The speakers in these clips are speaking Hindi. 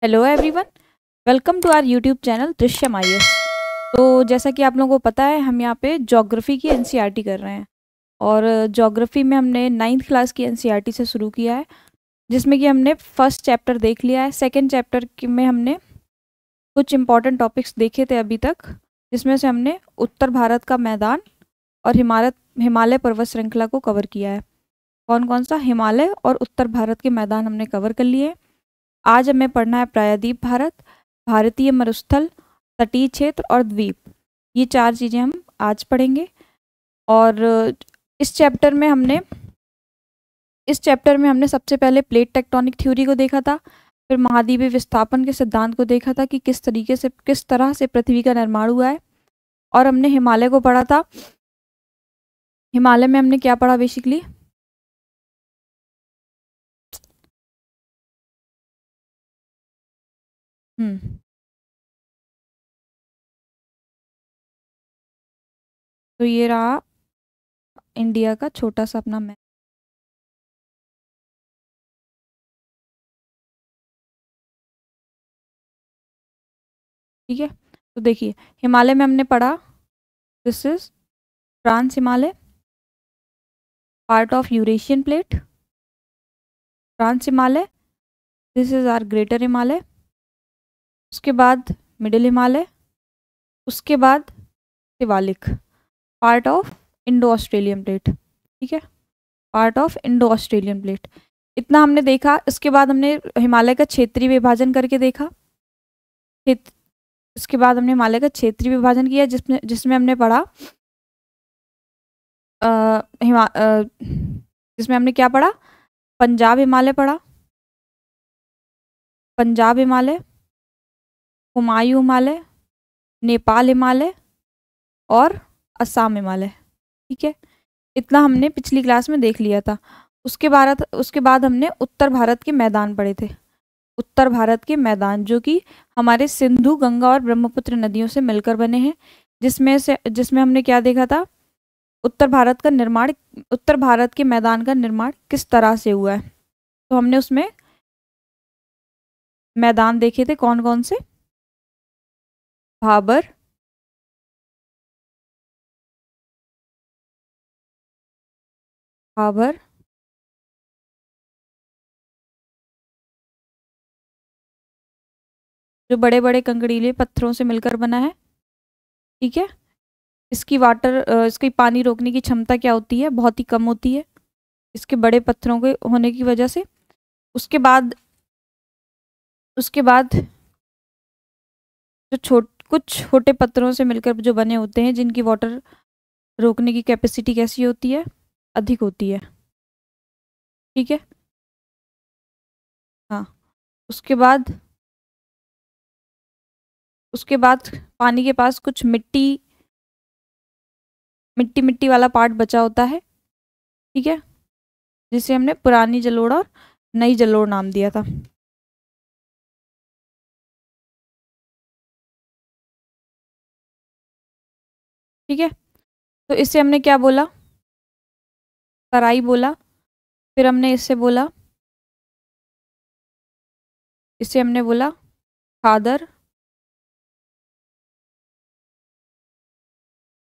Hello everyone, welcome to our YouTube channel Drishyam IAS. तो जैसा कि आप लोगों को पता है, हम यहाँ पे ज्योग्राफी की एनसीईआरटी कर रहे हैं। और ज्योग्राफी में हमने 9th क्लास की एनसीईआरटी से शुरू किया है, जिसमें कि हमने फर्स्ट चैप्टर देख लिया है। सेकंड चैप्टर में हमने कुछ इंपॉर्टेंट टॉपिक्स देखे थे अभी तक, जिसमें से हमने उत्तर भारत का मैदान और हिमालय पर्वत श्रृंखला को कवर किया है। कौन कौन सा? हिमालय और उत्तर भारत के मैदान हमने कवर कर लिए। आज हमें पढ़ना है प्रायद्वीप भारत, भारतीय मरुस्थल, तटीय क्षेत्र और द्वीप। ये 4 चीज़ें हम आज पढ़ेंगे। और इस चैप्टर में हमने सबसे पहले प्लेट टेक्टोनिक थ्योरी को देखा था, फिर महाद्वीपीय विस्थापन के सिद्धांत को देखा था कि किस तरह से पृथ्वी का निर्माण हुआ है। और हमने हिमालय को पढ़ा था। हिमालय में हमने क्या पढ़ा बेसिकली? हम्म तो ये रहा इंडिया का छोटा सा अपना मैप। ठीक है, तो देखिए, हिमालय में हमने पढ़ा, this is trans Himalaya, part of Eurasian plate. Trans Himalaya, this is our greater Himalaya. उसके बाद मिडिल हिमालय, उसके बाद Shivalik, part of Indo Australian plate. ठीक है, part of Indo Australian plate. इतना हमने देखा। इसके बाद हमने हिमालय का क्षेत्रीय विभाजन करके देखा। इसके बाद हमने हिमालय का क्षेत्रीय विभाजन किया, जिसमें जिसमें हमने पढ़ा जिसमें हमने क्या पढ़ा? पंजाब हिमालय पढ़ा, पंजाब हिमालय, हुमायूं हिमालय, नेपाल हिमालय और असम हिमालय। ठीक है, इतना हमने पिछली क्लास में देख लिया था। उसके बाद हमने उत्तर भारत के मैदान पढ़े थे। उत्तर भारत के मैदान जो कि हमारे सिंधु, गंगा और ब्रह्मपुत्र नदियों से मिलकर बने हैं, जिसमें हमने क्या देखा था? उत्तर भारत के मैदान का निर्माण किस तरह से हुआ है। तो हमने उसमें मैदान देखे थे, कौन कौन से? भाबर, भाबर, जो बड़े बड़े कंकड़ीले पत्थरों से मिलकर बना है। ठीक है, इसकी पानी रोकने की क्षमता क्या होती है? बहुत ही कम होती है, इसके बड़े पत्थरों के होने की वजह से। उसके बाद उसके बाद कुछ छोटे पत्थरों से मिलकर जो बने होते हैं, जिनकी वाटर रोकने की कैपेसिटी कैसी होती है? अधिक होती है। ठीक है, हाँ। उसके बाद उसके बाद पानी के पास कुछ मिट्टी मिट्टी मिट्टी वाला पार्ट बचा होता है। ठीक है, जिसे हमने पुरानी जलोढ़ और नई जलोढ़ नाम दिया था। ठीक है, तो इससे हमने क्या बोला? तराई बोला। फिर हमने इससे हमने बोला खादर,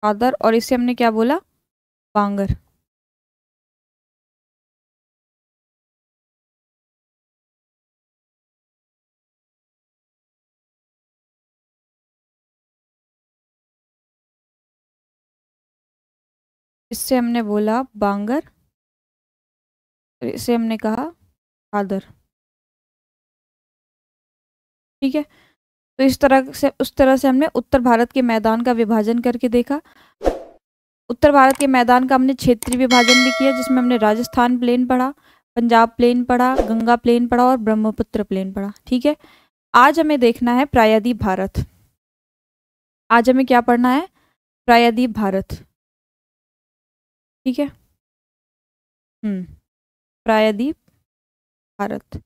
खादर। और इससे हमने क्या बोला? बांगर। इससे हमने बोला बांगर, इसे हमने कहा खादर। ठीक है, तो उस तरह से हमने उत्तर भारत के मैदान का विभाजन करके देखा। उत्तर भारत के मैदान का हमने क्षेत्रीय विभाजन भी किया, जिसमें हमने राजस्थान प्लेन पढ़ा, पंजाब प्लेन पढ़ा, गंगा प्लेन पढ़ा और ब्रह्मपुत्र प्लेन पढ़ा। ठीक है, आज हमें देखना है प्रायद्वीप भारत। आज हमें क्या पढ़ना है? प्रायद्वीप भारत। ठीक है, प्रायद्वीप भारत।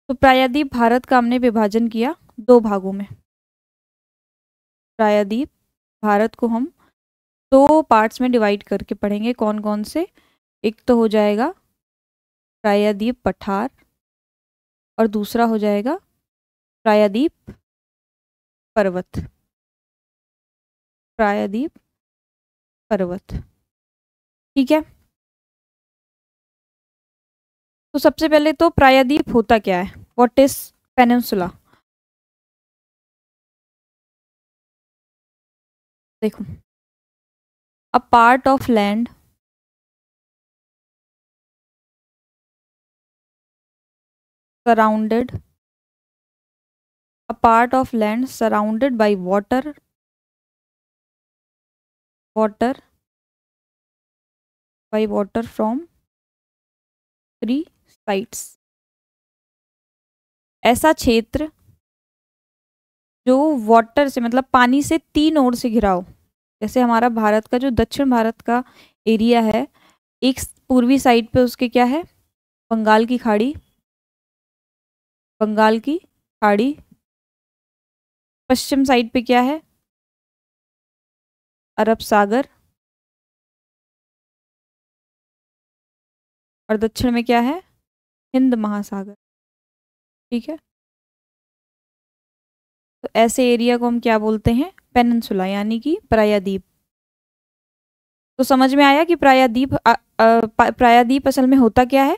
तो प्रायद्वीप भारत का हमने विभाजन किया 2 भागों में। प्रायद्वीप भारत को हम 2 पार्ट्स में डिवाइड करके पढ़ेंगे। कौन कौन से? एक तो हो जाएगा प्रायद्वीप पठार और दूसरा हो जाएगा प्रायद्वीप पर्वत, प्रायद्वीप पर्वत। ठीक है, तो सबसे पहले तो प्रायद्वीप होता क्या है, व्हाट इज पेनिनसुला। देखो, a part of land surrounded, a part of land surrounded by water, water by water from three sides। ऐसा क्षेत्र जो वाटर से मतलब पानी से तीन ओर से घिरा हो। जैसे हमारा भारत का जो दक्षिण भारत का एरिया है, एक पूर्वी साइड पे उसके क्या है, बंगाल की खाड़ी, बंगाल की खाड़ी। पश्चिम साइड पे क्या है, अरब सागर। और दक्षिण में क्या है, हिंद महासागर। ठीक है, तो ऐसे एरिया को हम क्या बोलते हैं, पेनिनसुला, यानी कि प्रायद्वीप। तो समझ में आया कि प्रायद्वीप प्रायद्वीप असल में होता क्या है।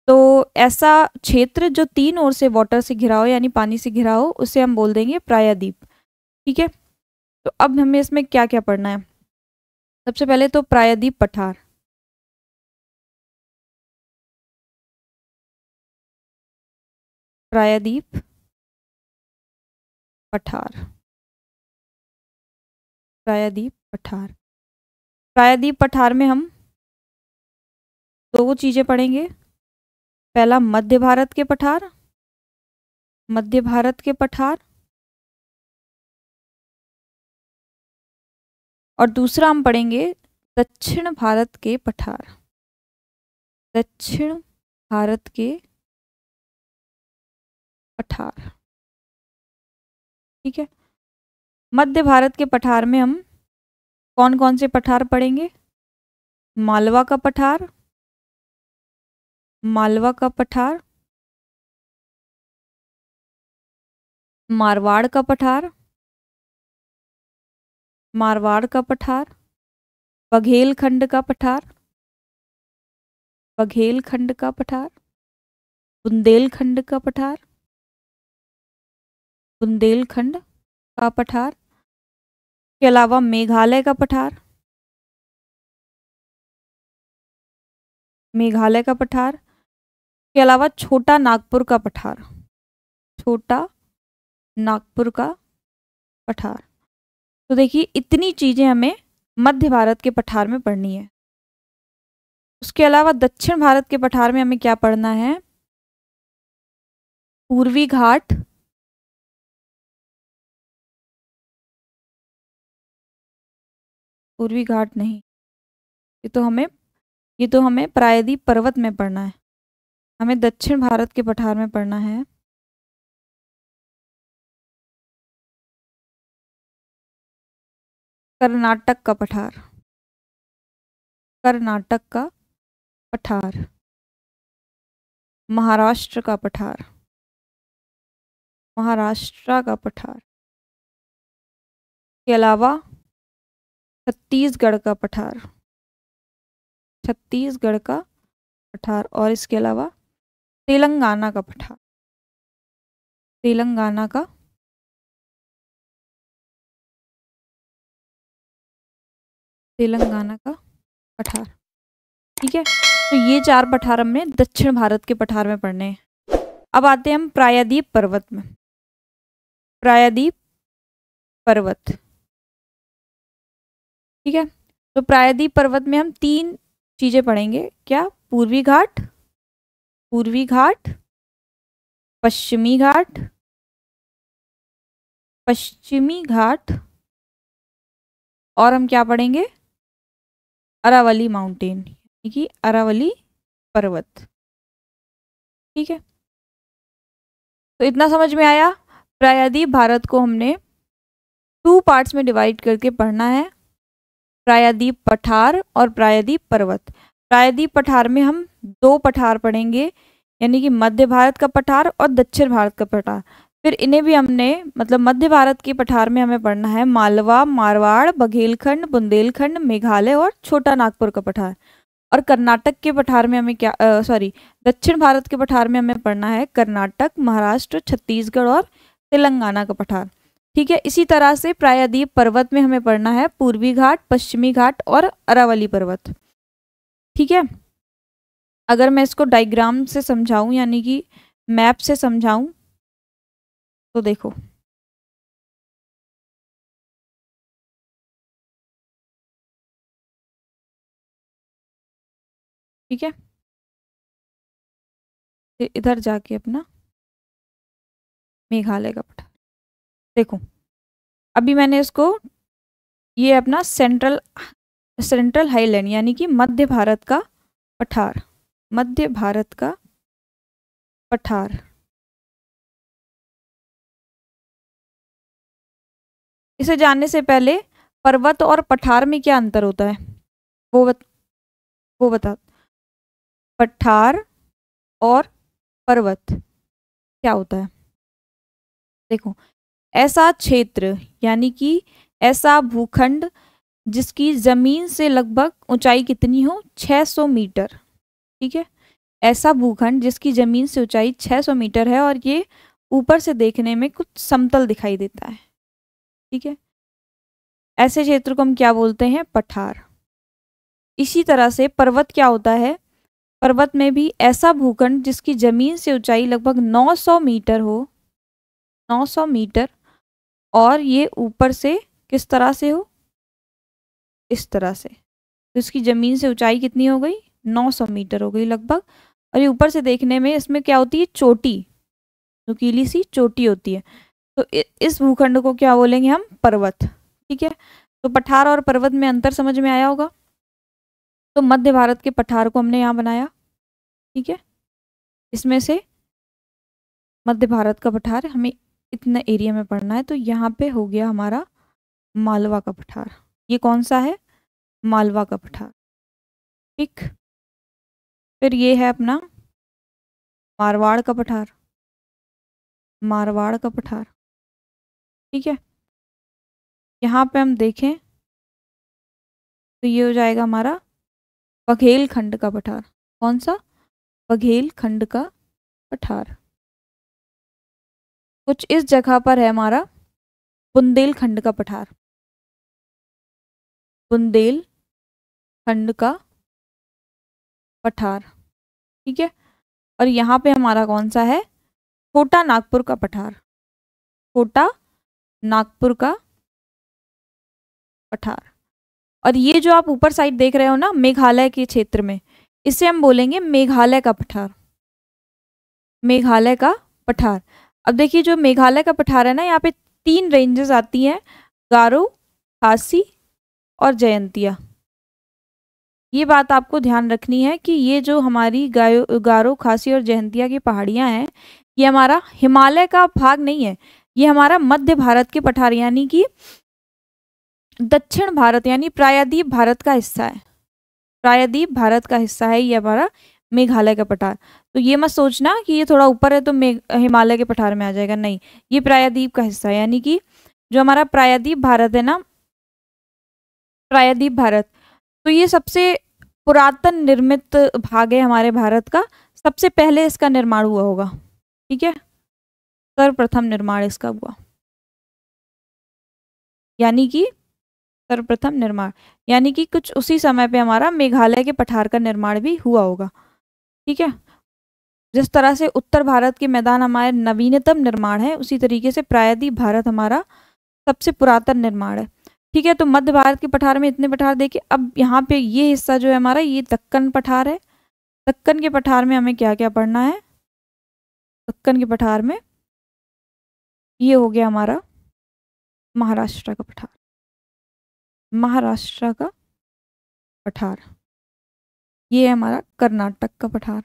तो ऐसा क्षेत्र जो तीन ओर से वाटर से घिरा हो, यानी पानी से घिरा हो, उसे हम बोल देंगे प्रायद्वीप। ठीक है, तो अब हमें इसमें क्या क्या पढ़ना है। सबसे पहले तो प्रायद्वीप पठार, प्रायद्वीप पठार, प्रायद्वीप पठार। प्रायद्वीप पठार में हम दो चीजें पढ़ेंगे। पहला मध्य भारत के पठार, मध्य भारत के पठार, और दूसरा हम पढ़ेंगे दक्षिण भारत के पठार, दक्षिण भारत के पठार। ठीक है, मध्य भारत के पठार में हम कौन कौन से पठार पढ़ेंगे, मालवा का पठार, मालवा का पठार, मारवाड़ का पठार, मारवाड़ का पठार, बघेलखंड का पठार, बघेलखंड का पठार, बुंदेलखंड का पठार, बुंदेलखंड का पठार के अलावा मेघालय का पठार, मेघालय का पठार के अलावा छोटा नागपुर का पठार, छोटा नागपुर का पठार। तो देखिए, इतनी चीजें हमें मध्य भारत के पठार में पढ़नी है। उसके अलावा दक्षिण भारत के पठार में हमें क्या पढ़ना है, पूर्वी घाट, पूर्वी घाट नहीं, ये तो हमें प्रायद्वीप पर्वत में पढ़ना है। हमें दक्षिण भारत के पठार में पढ़ना है कर्नाटक का पठार, कर्नाटक का पठार, महाराष्ट्र का पठार, महाराष्ट्र का पठार के अलावा छत्तीसगढ़ का पठार, छत्तीसगढ़ का पठार, और इसके अलावा तेलंगाना का पठार, तेलंगाना का तेलंगाना का पठार। ठीक है, तो ये चार पठार हमने दक्षिण भारत के पठार में पढ़ने हैं। अब आते हैं हम प्रायद्वीप पर्वत में, प्रायद्वीप पर्वत। ठीक है, तो प्रायद्वीप पर्वत में हम तीन चीजें पढ़ेंगे। क्या, पूर्वी घाट, पूर्वी घाट, पश्चिमी घाट, पश्चिमी घाट, और हम क्या पढ़ेंगे, अरावली माउंटेन, यानी कि अरावली पर्वत। ठीक है, तो इतना समझ में आया। प्रायद्वीप भारत को हमने 2 पार्ट्स में डिवाइड करके पढ़ना है, प्रायद्वीप पठार और प्रायद्वीप पर्वत। प्रायद्वीप पठार में हम 2 पठार पढ़ेंगे, यानी कि मध्य भारत का पठार और दक्षिण भारत का पठार। फिर इन्हें भी हमने मतलब मध्य भारत के पठार में हमें पढ़ना है मालवा, मारवाड़, बघेलखंड, बुंदेलखंड, मेघालय और छोटा नागपुर का पठार। और कर्नाटक के पठार में हमें क्या सॉरी दक्षिण भारत के पठार में हमें पढ़ना है कर्नाटक, महाराष्ट्र, छत्तीसगढ़ और तेलंगाना का पठार। ठीक है, इसी तरह से प्रायद्वीप पर्वत में हमें पढ़ना है पूर्वी घाट, पश्चिमी घाट और अरावली पर्वत। ठीक है, अगर मैं इसको डायग्राम से समझाऊं यानी कि मैप से समझाऊं तो देखो, ठीक है, इधर जाके अपना मेघालय का पठार देखो। अभी मैंने इसको, ये अपना सेंट्रल हाईलैंड यानी कि मध्य भारत का पठार, मध्य भारत का पठार। इसे जानने से पहले पर्वत और पठार में क्या अंतर होता है वो बता। पठार और पर्वत क्या होता है? देखो, ऐसा क्षेत्र यानी कि ऐसा भूखंड जिसकी जमीन से लगभग ऊंचाई कितनी हो 600 मीटर। ठीक है, ऐसा भूखंड जिसकी जमीन से ऊंचाई 600 मीटर है और ये ऊपर से देखने में कुछ समतल दिखाई देता है। ठीक है, ऐसे क्षेत्र को हम क्या बोलते हैं? पठार। इसी तरह से पर्वत क्या होता है? पर्वत में भी ऐसा भूखंड जिसकी जमीन से ऊंचाई लगभग 900 मीटर हो, 900 मीटर, और ये ऊपर से किस तरह से हो? इस तरह से। तो इसकी जमीन से ऊंचाई कितनी हो गई? 900 मीटर हो गई लगभग। और ये ऊपर से देखने में इसमें क्या होती है? चोटी, नुकीली सी चोटी होती है। तो इस भूखंड को क्या बोलेंगे हम? पर्वत। ठीक है, तो पठार और पर्वत में अंतर समझ में आया होगा। तो मध्य भारत के पठार को हमने यहाँ बनाया। ठीक है, इसमें से मध्य भारत का पठार हमें इतने एरिया में पढ़ना है। तो यहाँ पे हो गया हमारा मालवा का पठार। ये कौन सा है? मालवा का पठार। ठीक, फिर ये है अपना मारवाड़ का पठार, मारवाड़ का पठार। ठीक है, यहाँ पे हम देखें तो ये हो जाएगा हमारा बघेलखंड का पठार। कौन सा? बघेलखंड का पठार। कुछ इस जगह पर है हमारा बुंदेलखंड का पठार, बुंदेलखंड का पठार। ठीक है, और यहाँ पे हमारा कौन सा है? छोटा नागपुर का पठार, छोटा नागपुर का पठार। और ये जो आप ऊपर साइड देख रहे हो ना मेघालय के क्षेत्र में, इसे हम बोलेंगे मेघालय का पठार, मेघालय का पठार। अब देखिए, जो मेघालय का पठार है ना, यहाँ पे 3 रेंजेस आती हैं, गारो, खासी और जयंतिया। ये बात आपको ध्यान रखनी है कि ये जो हमारी गारो, खासी और जयंतिया की पहाड़ियां हैं, ये हमारा हिमालय का भाग नहीं है, ये हमारा मध्य भारत के पठार यानी कि दक्षिण भारत यानी प्रायद्वीप भारत का हिस्सा है, प्रायद्वीप भारत का हिस्सा है ये हमारा मेघालय का पठार। तो ये मत सोचना कि ये थोड़ा ऊपर है तो हिमालय के पठार में आ जाएगा, नहीं, ये प्रायद्वीप का हिस्सा है। यानी कि जो हमारा प्रायद्वीप भारत है ना, प्रायद्वीप भारत, तो ये सबसे पुरातन निर्मित भाग है हमारे भारत का, सबसे पहले इसका निर्माण हुआ होगा। ठीक है, सर्वप्रथम निर्माण इसका हुआ, यानी कि सर्वप्रथम निर्माण यानी कि कुछ उसी समय पे हमारा मेघालय के पठार का निर्माण भी हुआ होगा। ठीक है, जिस तरह से उत्तर भारत के मैदान हमारे नवीनतम निर्माण है, उसी तरीके से प्रायद्वीप भारत हमारा सबसे पुरातन निर्माण है। ठीक है, तो मध्य भारत के पठार में इतने पठार देखे। अब यहाँ पे ये हिस्सा जो है हमारा, ये दक्कन पठार है। दक्कन के पठार में हमें क्या क्या पढ़ना है? दक्कन के पठार में ये हो गया हमारा महाराष्ट्र का पठार, महाराष्ट्र का पठार। ये है हमारा कर्नाटक का पठार,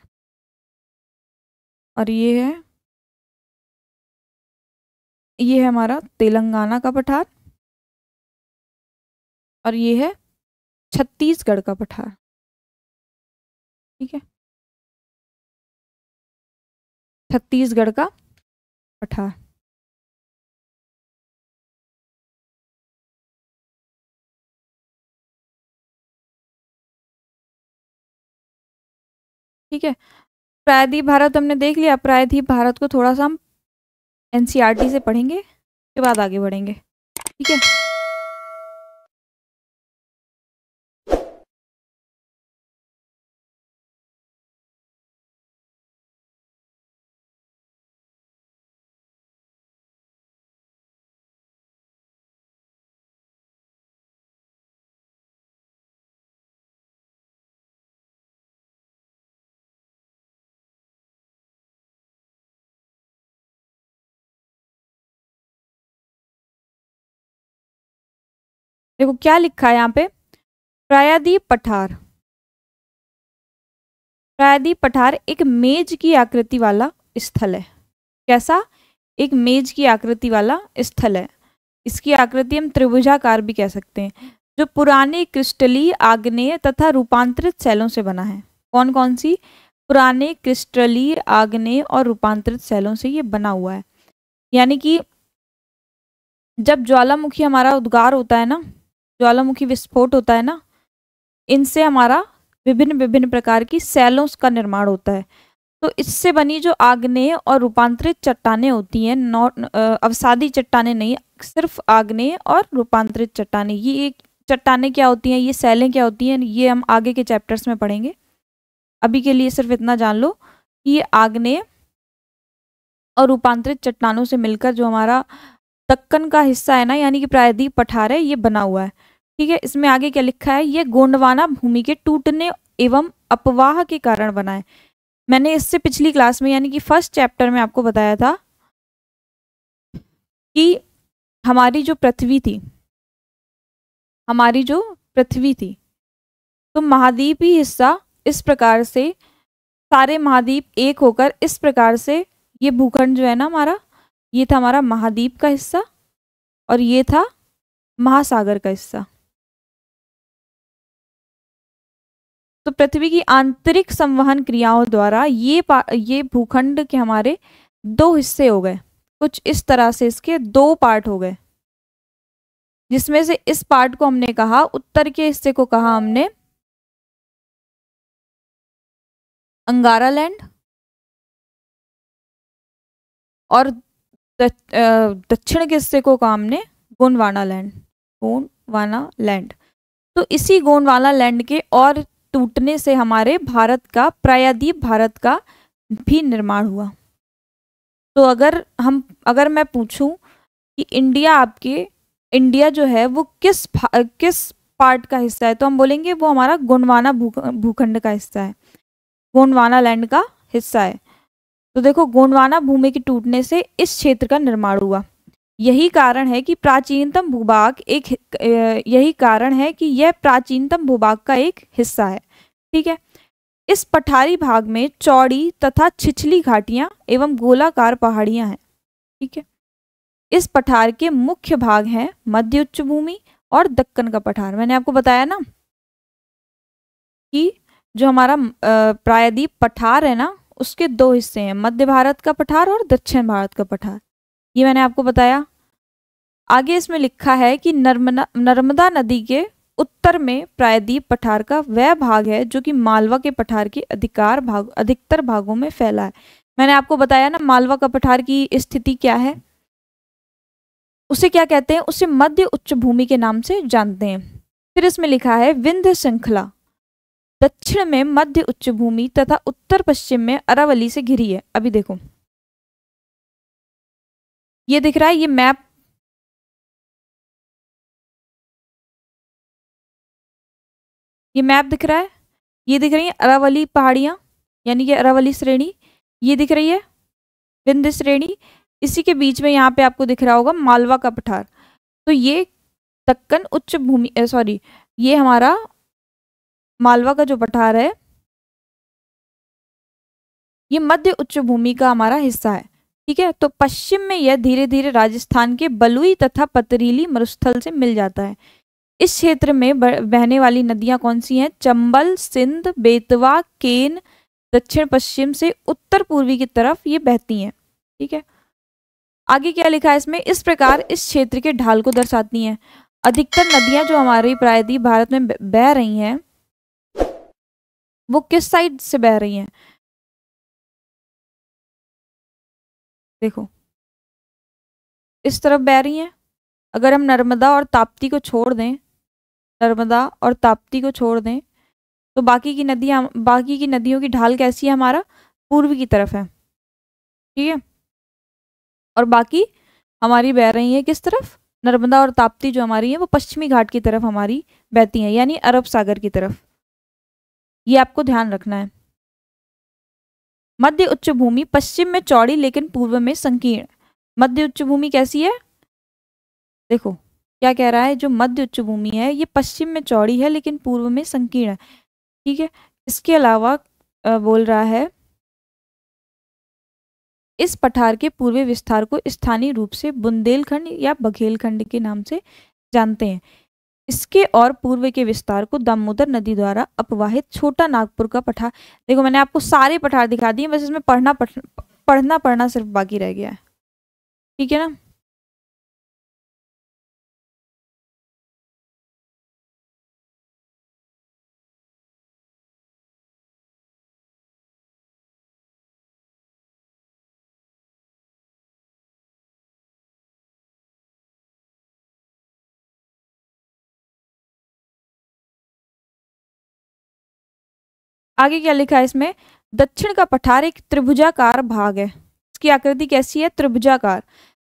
और ये है हमारा तेलंगाना का पठार, और ये है छत्तीसगढ़ का पठार। ठीक है, छत्तीसगढ़ का पठार। ठीक है, प्रायद्वीप भारत हमने देख लिया। प्रायद्वीप भारत को थोड़ा सा हम एनसीईआरटी से पढ़ेंगे, उसके बाद आगे बढ़ेंगे। ठीक है, देखो क्या लिखा है यहाँ पे, प्रायद्वीप पठार। प्रायद्वीप पठार एक मेज की आकृति वाला स्थल है। कैसा? एक मेज की आकृति वाला स्थल है। इसकी आकृति हम त्रिभुजाकार भी कह सकते हैं, जो पुराने क्रिस्टलीय, आग्नेय तथा रूपांतरित शैलों से बना है। कौन कौन सी? पुराने क्रिस्टलीय, आग्नेय और रूपांतरित शैलों से ये बना हुआ है। यानी कि जब ज्वालामुखी हमारा उद्गार होता है ना, ज्वालामुखी विस्फोट होता है ना, इनसे हमारा विभिन्न विभिन्न प्रकार की शैलों का निर्माण होता है। तो इससे बनी जो आग्नेय और रूपांतरित चट्टानें होती हैं, नॉट अवसादी चट्टानें नहीं, सिर्फ आग्नेय और रूपांतरित चट्टानें, ये एक चट्टानें क्या होती हैं, ये शैलें क्या होती हैं, ये हम आगे के चैप्टर्स में पढ़ेंगे। अभी के लिए सिर्फ इतना जान लो कि ये आग्नेय और रूपांतरित चट्टानों से मिलकर जो हमारा दक्कन का हिस्सा है ना, यानी कि प्रायद्वीप पठार है, ये बना हुआ है। ठीक है, इसमें आगे क्या लिखा है, ये गोंडवाना भूमि के टूटने एवं अपवाह के कारण बना है। मैंने इससे पिछली क्लास में यानी कि फर्स्ट चैप्टर में आपको बताया था कि हमारी जो पृथ्वी थी, हमारी जो पृथ्वी थी, तो महाद्वीपी हिस्सा इस प्रकार से, सारे महाद्वीप एक होकर इस प्रकार से, ये भूखंड जो है ना हमारा, ये था हमारा महाद्वीप का हिस्सा और ये था महासागर का हिस्सा। तो पृथ्वी की आंतरिक संवहन क्रियाओं द्वारा ये भूखंड के हमारे दो हिस्से हो गए। कुछ इस तरह से इसके दो पार्ट हो गए, जिसमें से इस पार्ट को हमने कहा, उत्तर के हिस्से को कहा हमने अंगारा लैंड, और दक्षिण के हिस्से को कहा हमने गोंडवाना लैंड। गोंडवाना लैंड। तो इसी गोंडवाना लैंड के और टूटने से हमारे भारत का, प्रायद्वीप भारत का भी निर्माण हुआ। तो अगर मैं पूछूं कि इंडिया जो है वो किस पार्ट का हिस्सा है, तो हम बोलेंगे वो हमारा गोंडवाना भूखंड का हिस्सा है, गोंडवाना लैंड का हिस्सा है। तो देखो, गोंडवाना भूमि के टूटने से इस क्षेत्र का निर्माण हुआ। यही कारण है कि यह प्राचीनतम भूभाग का एक हिस्सा है। ठीक है, इस पठारी भाग में चौड़ी तथा छिछली घाटियां एवं गोलाकार पहाड़ियां हैं। ठीक है, इस पठार के मुख्य भाग हैं मध्य उच्च भूमि और दक्कन का पठार। मैंने आपको बताया ना कि जो हमारा प्रायद्वीप पठार है ना, उसके दो हिस्से हैं, मध्य भारत का पठार और दक्षिण भारत का पठार। ये मैंने आपको बताया। आगे इसमें लिखा है कि नर्मदा नदी के उत्तर में प्रायद्वीप पठार का वह भाग है जो कि मालवा के पठार के अधिकतर भागों में फैला है। मैंने आपको बताया ना, मालवा का पठार की स्थिति क्या है, उसे क्या कहते हैं, उसे मध्य उच्च भूमि के नाम से जानते हैं। फिर इसमें लिखा है विंध्य श्रृंखला दक्षिण में मध्य उच्च भूमि तथा उत्तर पश्चिम में अरावली से घिरी है। अभी देखो, ये दिख रहा है, ये मैप, ये मैप दिख रहा है, ये दिख रही है अरावली पहाड़ियां, यानी कि अरावली श्रेणी, ये दिख रही है विंध्य श्रेणी। इसी के बीच में यहाँ पे आपको दिख रहा होगा मालवा का पठार। तो ये दक्कन उच्च भूमि, सॉरी, ये हमारा मालवा का जो पठार है, ये मध्य उच्च भूमि का हमारा हिस्सा है। ठीक है, तो पश्चिम में यह धीरे धीरे राजस्थान के बलुई तथा पथरीली मरुस्थल से मिल जाता है। इस क्षेत्र में बहने वाली नदियां कौन सी हैं? चंबल, सिंध, बेतवा, केन दक्षिण पश्चिम से उत्तर पूर्वी की तरफ ये बहती हैं। ठीक है, आगे क्या लिखा है इसमें, इस प्रकार इस क्षेत्र के ढाल को दर्शाती हैं। अधिकतर नदियां जो हमारी प्रायद्वीप भारत में बह रही हैं, वो किस साइड से बह रही हैं? देखो इस तरफ बह रही हैं। अगर हम नर्मदा और ताप्ती को छोड़ दें, नर्मदा और ताप्ती को छोड़ दें, तो बाकी की नदियों की ढाल कैसी है हमारा? पूर्व की तरफ है। ठीक है। और बाकी हमारी बह रही है किस तरफ? नर्मदा और ताप्ती जो हमारी है वो पश्चिमी घाट की तरफ हमारी बहती हैं, यानी अरब सागर की तरफ। ये आपको ध्यान रखना है। मध्य उच्च भूमि पश्चिम में चौड़ी लेकिन पूर्व में संकीर्ण। मध्य उच्च भूमि कैसी है? देखो क्या कह रहा है, जो मध्य उच्च भूमि है ये पश्चिम में चौड़ी है लेकिन पूर्व में संकीर्ण है। ठीक है। इसके अलावा बोल रहा है इस पठार के पूर्वी विस्तार को स्थानीय रूप से बुंदेलखंड या बघेलखंड के नाम से जानते हैं। इसके और पूर्व के विस्तार को दामोदर नदी द्वारा अपवाहित छोटा नागपुर का पठार। देखो मैंने आपको सारे पठार दिखा दिए, बस इसमें पढ़ना सिर्फ बाकी रह गया है। ठीक है ना। आगे क्या लिखा है इसमें? दक्षिण का पठार एक त्रिभुजाकार भाग है। इसकी आकृति कैसी है? त्रिभुजाकार,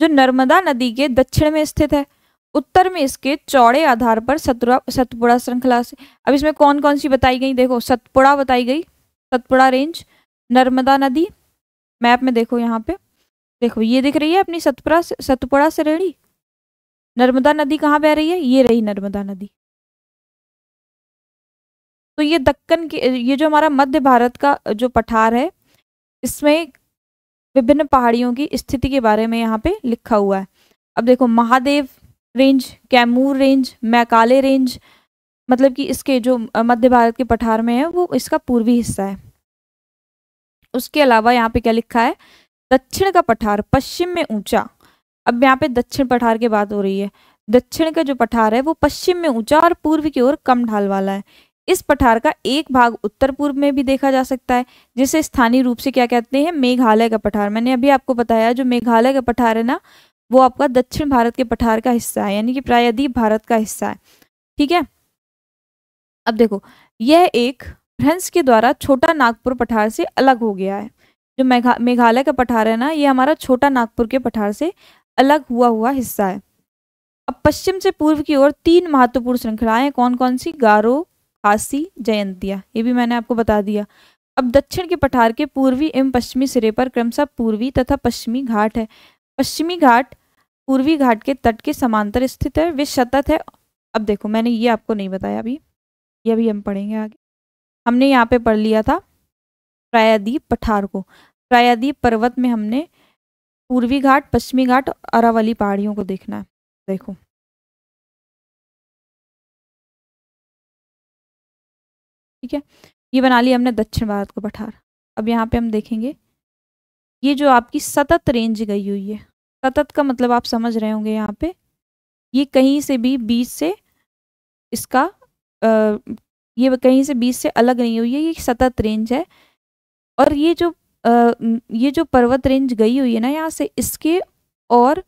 जो नर्मदा नदी के दक्षिण में स्थित है। उत्तर में इसके चौड़े आधार पर सतपुड़ा श्रृंखला से। अब इसमें कौन कौन सी बताई गई? देखो सतपुड़ा बताई गई, सतपुड़ा रेंज, नर्मदा नदी। मैप में देखो यहाँ पे, देखो ये दिख रही है अपनी सतपुड़ा श्रेणी। नर्मदा नदी कहाँ बह रही है? ये रही नर्मदा नदी। तो ये दक्कन के, ये जो हमारा मध्य भारत का जो पठार है, इसमें विभिन्न पहाड़ियों की स्थिति के बारे में यहाँ पे लिखा हुआ है। अब देखो Mahadev range, Kaimur range, Macaulay range, मतलब कि इसके जो मध्य भारत के पठार में है वो इसका पूर्वी हिस्सा है। उसके अलावा यहाँ पे क्या लिखा है? दक्षिण का पठार पश्चिम में ऊंचा। अब यहाँ पे दक्षिण पठार की बात हो रही है। दक्षिण का जो पठार है वो पश्चिम में ऊंचा और पूर्व की ओर कम ढाल वाला है। इस पठार का एक भाग उत्तर पूर्व में भी देखा जा सकता है, जिसे स्थानीय रूप से क्या कहते हैं? मेघालय का पठार। मैंने अभी आपको बताया जो मेघालय का पठार है ना, वो आपका दक्षिण भारत के पठार का हिस्सा है, यानी कि प्रायद्वीप भारत का हिस्सा है। ठीक है। अब देखो यह एक भ्रंश के द्वारा छोटा नागपुर पठार से अलग हो गया है। जो मेघालय का पठार है ना, ये हमारा छोटा नागपुर के पठार से अलग हुआ हिस्सा है। अब पश्चिम से पूर्व की ओर तीन महत्वपूर्ण श्रृंखलाएं कौन कौन सी? गारो, खासी, जयंतिया। ये भी मैंने आपको बता दिया। अब दक्षिण के पठार के पूर्वी एवं पश्चिमी सिरे पर क्रमशः पूर्वी तथा पश्चिमी घाट है। पश्चिमी घाट पूर्वी घाट के तट के समांतर स्थित है, वे सतत है। अब देखो मैंने ये आपको नहीं बताया अभी, ये अभी हम पढ़ेंगे आगे। हमने यहाँ पे पढ़ लिया था प्रायद्वीप पठार को। प्रायद्वीप पर्वत में हमने पूर्वी घाट, पश्चिमी घाट, अरावली पहाड़ियों को देखना है। देखो ठीक है, ये बना लिया हमने दक्षिण भारत को पठार। अब यहाँ पे हम देखेंगे ये जो आपकी सतत रेंज गई हुई है, सतत का मतलब आप समझ रहे होंगे यहाँ पे, ये कहीं से भी बीच से इसका ये कहीं से बीच से अलग नहीं हुई है, ये सतत रेंज है। और ये जो पर्वत रेंज गई हुई है ना यहाँ से, इसके और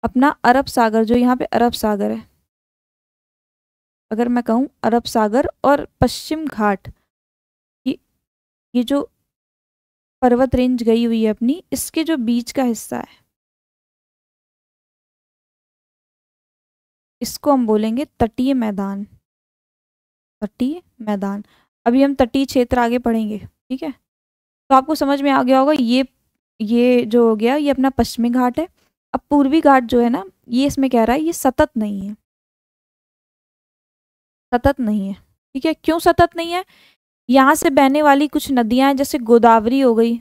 अपना अरब सागर, जो यहाँ पे अरब सागर है, अगर मैं कहूँ अरब सागर और पश्चिम घाट, ये जो पर्वत रेंज गई हुई है अपनी, इसके जो बीच का हिस्सा है इसको हम बोलेंगे तटीय मैदान। तटीय मैदान। अभी हम तटीय क्षेत्र आगे पढ़ेंगे। ठीक है। तो आपको समझ में आ गया होगा, ये जो हो गया ये अपना पश्चिमी घाट है। अब पूर्वी घाट जो है ना, ये इसमें कह रहा है ये सतत नहीं है, सतत नहीं है। ठीक है। क्यों सतत नहीं है? यहाँ से बहने वाली कुछ नदियां हैं, जैसे गोदावरी हो गई,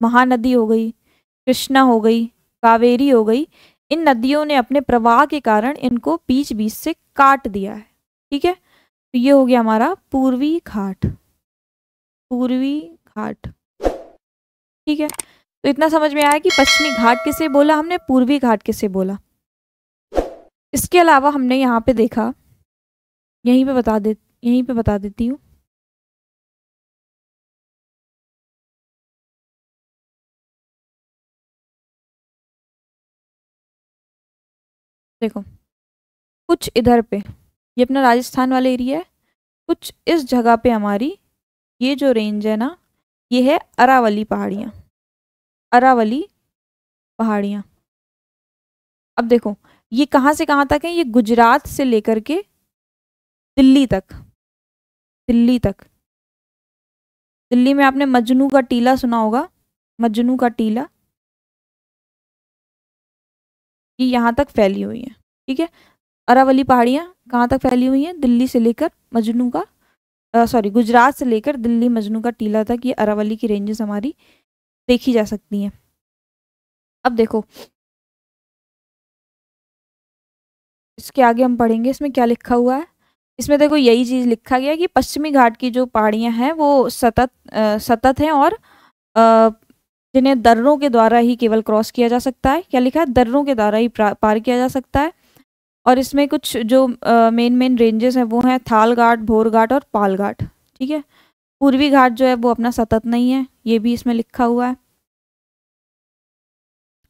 महानदी हो गई, कृष्णा हो गई, कावेरी हो गई। इन नदियों ने अपने प्रवाह के कारण इनको बीच बीच से काट दिया है। ठीक है। तो ये हो गया हमारा पूर्वी घाट, पूर्वी घाट। ठीक है। तो इतना समझ में आया कि पश्चिमी घाट किसे बोला हमने, पूर्वी घाट किसे बोला। इसके अलावा हमने यहाँ पे देखा, यहीं पे बता देती हूँ, देखो कुछ इधर पे ये अपना राजस्थान वाला एरिया है, कुछ इस जगह पे हमारी ये जो रेंज है ना, ये है अरावली पहाड़ियाँ। अरावली पहाड़ियाँ। अब देखो ये कहाँ से कहाँ तक है, ये गुजरात से लेकर के दिल्ली तक। दिल्ली तक। दिल्ली में आपने मजनू का टीला सुना होगा, मजनू का टीला, ये यहाँ तक फैली हुई है। ठीक है, अरावली पहाड़ियाँ कहाँ तक फैली हुई हैं, दिल्ली से लेकर मजनू का सॉरी गुजरात से लेकर दिल्ली मजनू का टीला तक ये अरावली की रेंजेस हमारी देखी जा सकती हैं। अब देखो इसके आगे हम पढ़ेंगे इसमें क्या लिखा हुआ है। इसमें देखो यही चीज़ लिखा गया है कि पश्चिमी घाट की जो पहाड़ियाँ हैं वो सतत हैं और अ, जिन्हें दर्रों के द्वारा ही केवल क्रॉस किया जा सकता है। क्या लिखा है, दर्रों के द्वारा ही पार किया जा सकता है। और इसमें कुछ जो मेन मेन रेंजेस हैं वो हैं थाल घाट, भोर घाट और पाल घाट। ठीक है, पूर्वी घाट जो है वो अपना सतत नहीं है, ये भी इसमें लिखा हुआ है।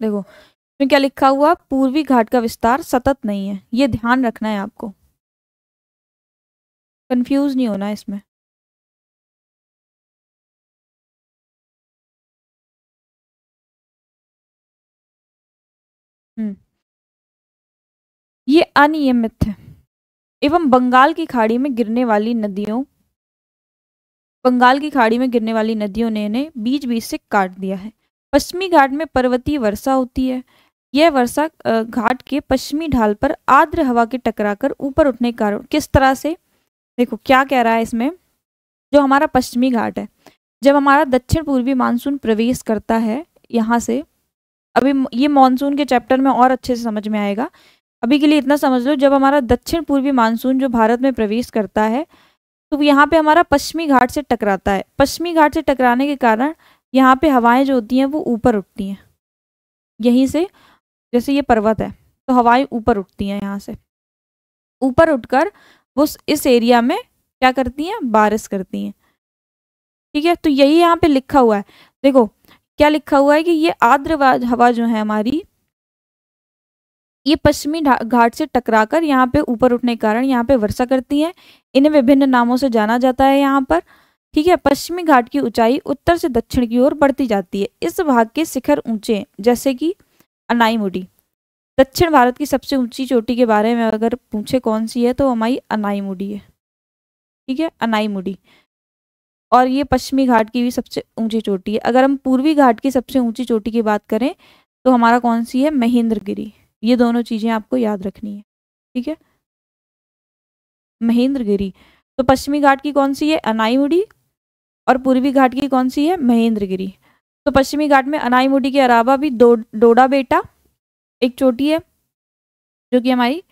देखो इसमें क्या लिखा हुआ, पूर्वी घाट का विस्तार सतत नहीं है, ये ध्यान रखना है आपको, कंफ्यूज नहीं होना है इसमें। हम्म, ये अनियमित है एवं बंगाल की खाड़ी में गिरने वाली नदियों ने इन्हें बीच बीच से काट दिया है। पश्चिमी घाट में पर्वतीय वर्षा होती है। यह वर्षा घाट के पश्चिमी ढाल पर आर्द्र हवा के टकराकर ऊपर उठने के कारण किस तरह से, देखो क्या कह रहा है इसमें, जो हमारा पश्चिमी घाट है, जब हमारा दक्षिण पूर्वी मानसून प्रवेश करता है यहाँ से, अभी ये मानसून के चैप्टर में और अच्छे से समझ में आएगा, अभी के लिए इतना समझ लो, जब हमारा दक्षिण पूर्वी मानसून जो भारत में प्रवेश करता है तो यहाँ पे हमारा पश्चिमी घाट से टकराता है। पश्चिमी घाट से टकराने के कारण यहाँ पे हवाएं जो होती हैं वो ऊपर उठती हैं, यहीं से, जैसे ये पर्वत है तो हवाएं ऊपर उठती हैं, यहाँ से ऊपर उठकर वो इस एरिया में क्या करती हैं, बारिश करती हैं। ठीक है, तो यही यहाँ पे लिखा हुआ है। देखो क्या लिखा हुआ है कि ये आर्द्र हवा जो है हमारी, ये पश्चिमी घाट से टकराकर यहाँ पे ऊपर उठने के कारण यहाँ पे वर्षा करती हैं। इन्हें विभिन्न नामों से जाना जाता है यहाँ पर। ठीक है, पश्चिमी घाट की ऊंचाई उत्तर से दक्षिण की ओर बढ़ती जाती है। इस भाग के शिखर ऊंचे जैसे कि अनाईमुडी। दक्षिण भारत की सबसे ऊंची चोटी के बारे में अगर पूछे कौन सी है तो हमारी अनाईमुडी है। ठीक है, अनाईमुडी। और ये पश्चिमी घाट की भी सबसे ऊंची चोटी है। अगर हम पूर्वी घाट की सबसे ऊंची चोटी की बात करें तो हमारा कौन सी है, महेंद्रगिरी। ये दोनों चीजें आपको याद रखनी है। ठीक है, महेंद्रगिरी। तो पश्चिमी घाट की कौन सी है, अनाईमुडी, और पूर्वी घाट की कौन सी है, महेंद्रगिरी। तो पश्चिमी घाट में अनाईमुडी के अलावा भी डोडा बेटा एक चोटी है जो कि हमारी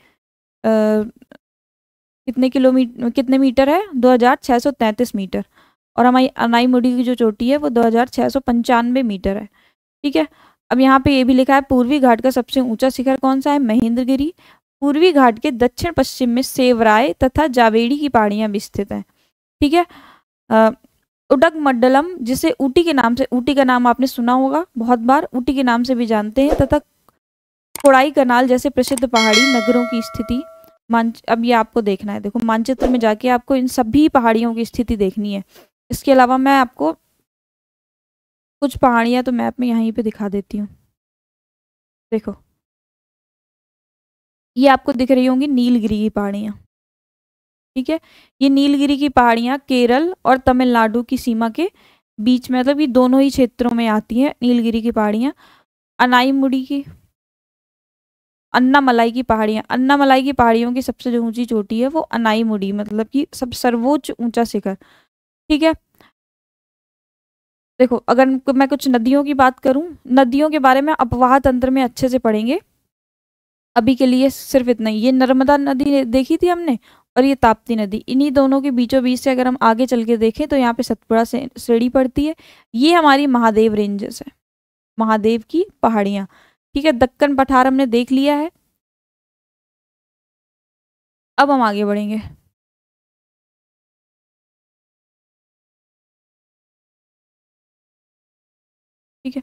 कितने मीटर है, 2633 मीटर। और हमारी अनाईमुडी की जो चोटी है वो 2695 मीटर है। ठीक है, अब यहाँ पे ये भी लिखा है पूर्वी घाट का सबसे ऊंचा शिखर कौन सा है, महेंद्रगिरी। पूर्वी घाट के दक्षिण पश्चिम में सेवराय तथा जावेड़ी की पहाड़ियां भी स्थित हैं। ठीक है, उडगमंडलम जिसे ऊटी के नाम से, ऊटी का नाम आपने सुना होगा बहुत बार, ऊटी के नाम से भी जानते हैं, तथा कोड़ाई कनाल जैसे प्रसिद्ध पहाड़ी नगरों की स्थिति। अब ये आपको देखना है, देखो मानचित्र में जाके आपको इन सभी पहाड़ियों की स्थिति देखनी है। इसके अलावा मैं आपको कुछ पहाड़ियां तो मैप में यहीं पे दिखा देती हूँ। देखो ये आपको दिख रही होंगी नीलगिरी की पहाड़ियाँ। ठीक है, ये नीलगिरी की पहाड़ियाँ केरल और तमिलनाडु की सीमा के बीच में, मतलब ये दोनों ही क्षेत्रों में आती हैं नीलगिरी की पहाड़ियाँ। अनाईमुडी की, अन्नामलाई की पहाड़ियाँ, अन्नामलाई की पहाड़ियों की सबसे जो ऊंची चोटी है वो अनाईमुडी, मतलब कि सब सर्वोच्च ऊंचा शिखर। ठीक है, देखो अगर मैं कुछ नदियों की बात करूं, नदियों के बारे में अपवाह तंत्र में अच्छे से पढ़ेंगे, अभी के लिए सिर्फ इतना ही। ये नर्मदा नदी देखी थी हमने, और ये ताप्ती नदी, इन्हीं दोनों के बीचों बीच से अगर हम आगे चल के देखें तो यहाँ पे सतपुड़ा से श्रेणी पड़ती है। ये हमारी महादेव रेंजेस है, महादेव की पहाड़ियाँ। ठीक है, दक्कन पठार हमने देख लिया है। अब हम आगे बढ़ेंगे। ठीक है,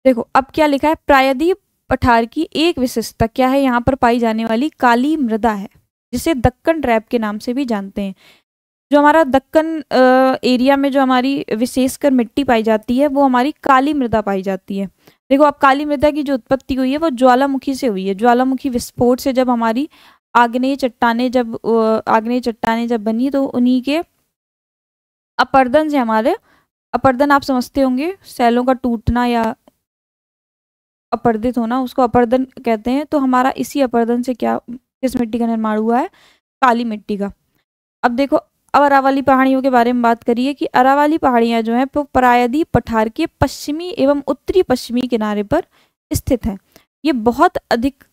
देखो अब क्या लिखा है, प्रायद्वीप पठार की एक विशेषता क्या है, यहाँ पर पाई जाने वाली काली मृदा है, जिसे दक्कन ट्रैप के नाम से भी जानते हैं। जो हमारा दक्कन एरिया में जो हमारी विशेषकर मिट्टी पाई जाती है वो हमारी काली मृदा पाई जाती है। देखो अब काली मृदा की जो उत्पत्ति हुई है वो ज्वालामुखी से हुई है। ज्वालामुखी विस्फोट से जब हमारी आग्नेय चट्टानें जब बनी तो उन्हीं के अपर्दन से हमारे, अपर्दन आप समझते होंगे, सैलों का टूटना या अपर्दित होना, उसको अपर्दन कहते हैं। तो हमारा इसी अपर्दन से क्या, किस मिट्टी का निर्माण हुआ है, काली मिट्टी का। अब देखो, अब अरावली पहाड़ियों के बारे में बात करिए कि अरावली पहाड़ियां जो हैं वो प्रायद्वीप पठार के पश्चिमी एवं उत्तरी पश्चिमी किनारे पर स्थित हैं। ये बहुत अधिक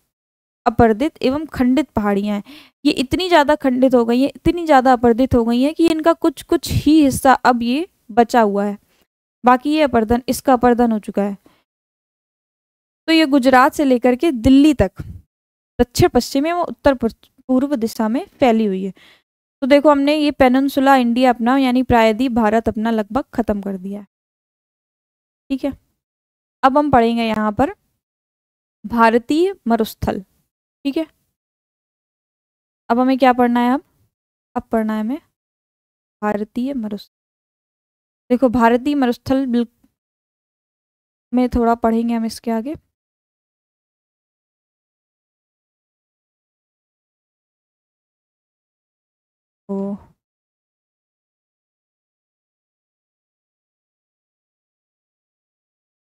अपर्दित एवं खंडित पहाड़ियां हैं। ये इतनी ज़्यादा खंडित हो गई हैं, इतनी ज़्यादा अपर्दित हो गई हैं कि इनका कुछ कुछ ही हिस्सा अब ये बचा हुआ है, बाकी ये अपर्दन, इसका अपर्दन हो चुका है। तो ये गुजरात से लेकर के दिल्ली तक दक्षिण पश्चिम एवं उत्तर पूर्व दिशा में फैली हुई है। तो देखो हमने ये पेनिनसुला इंडिया अपना यानी प्रायद्वीप भारत अपना लगभग खत्म कर दिया है। ठीक है, अब हम पढ़ेंगे यहाँ पर भारतीय मरुस्थल। ठीक है, अब हमें क्या पढ़ना है, अब पढ़ना है हमें भारतीय मरुस्थल। देखो भारतीय मरुस्थल में थोड़ा पढ़ेंगे हम इसके आगे। तो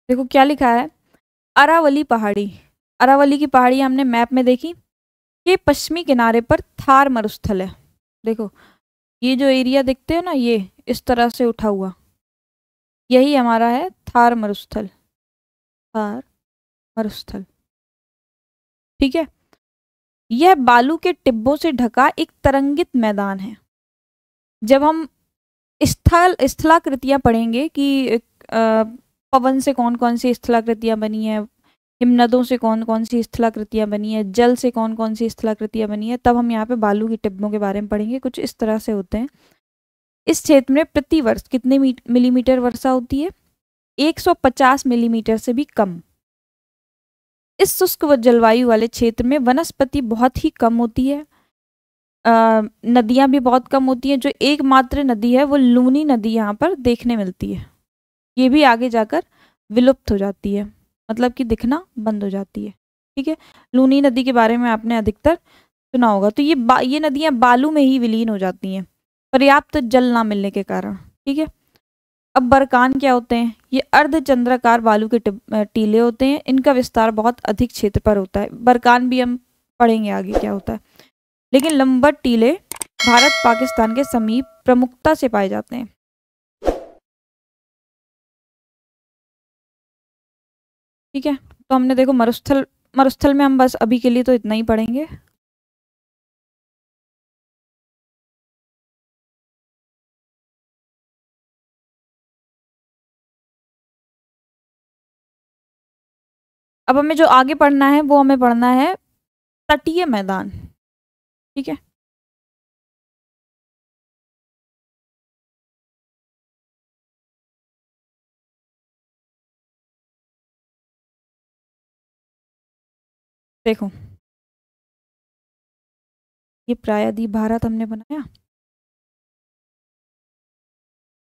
देखो क्या लिखा है, अरावली पहाड़ी। अरावली की पहाड़ी हमने मैप में देखी, ये पश्चिमी किनारे पर थार मरुस्थल है। देखो ये जो एरिया देखते हो ना, ये इस तरह से उठा हुआ, यही हमारा है थार मरुस्थल, थार मरुस्थल। ठीक है, यह बालू के टिब्बों से ढका एक तरंगित मैदान है। जब हम स्थलाकृतियां पढ़ेंगे कि पवन से कौन कौन सी स्थलाकृतियां बनी है, हिमनदों से कौन कौन सी स्थलाकृतियां बनी है, जल से कौन कौन सी स्थलाकृतियां बनी है, तब हम यहाँ पे बालू के टिब्बों के बारे में पढ़ेंगे। कुछ इस तरह से होते हैं। इस क्षेत्र में प्रति वर्ष कितने मिलीमीटर वर्षा होती है, 150 मिलीमीटर से भी कम। इस शुष्क जलवायु वाले क्षेत्र में वनस्पति बहुत ही कम होती है, नदियां भी बहुत कम होती हैं। जो एकमात्र नदी है वो लूनी नदी यहाँ पर देखने मिलती है, ये भी आगे जाकर विलुप्त हो जाती है, मतलब कि दिखना बंद हो जाती है। ठीक है, लूनी नदी के बारे में आपने अधिकतर सुना होगा। तो ये नदियां बालू में ही विलीन हो जाती हैं पर्याप्त जल ना मिलने के कारण। ठीक है, अब बरकान क्या होते हैं, ये अर्धचंद्राकार बालू के टीले होते हैं। इनका विस्तार बहुत अधिक क्षेत्र पर होता है। बरकान भी हम पढ़ेंगे आगे क्या होता है। लेकिन लंबट टीले भारत पाकिस्तान के समीप प्रमुखता से पाए जाते हैं। ठीक है, तो हमने देखो मरुस्थल, मरुस्थल में हम बस अभी के लिए तो इतना ही पढ़ेंगे। अब हमें जो आगे पढ़ना है वो हमें पढ़ना है तटीय मैदान। ठीक है, देखो ये प्रायद्वीप भारत हमने बनाया,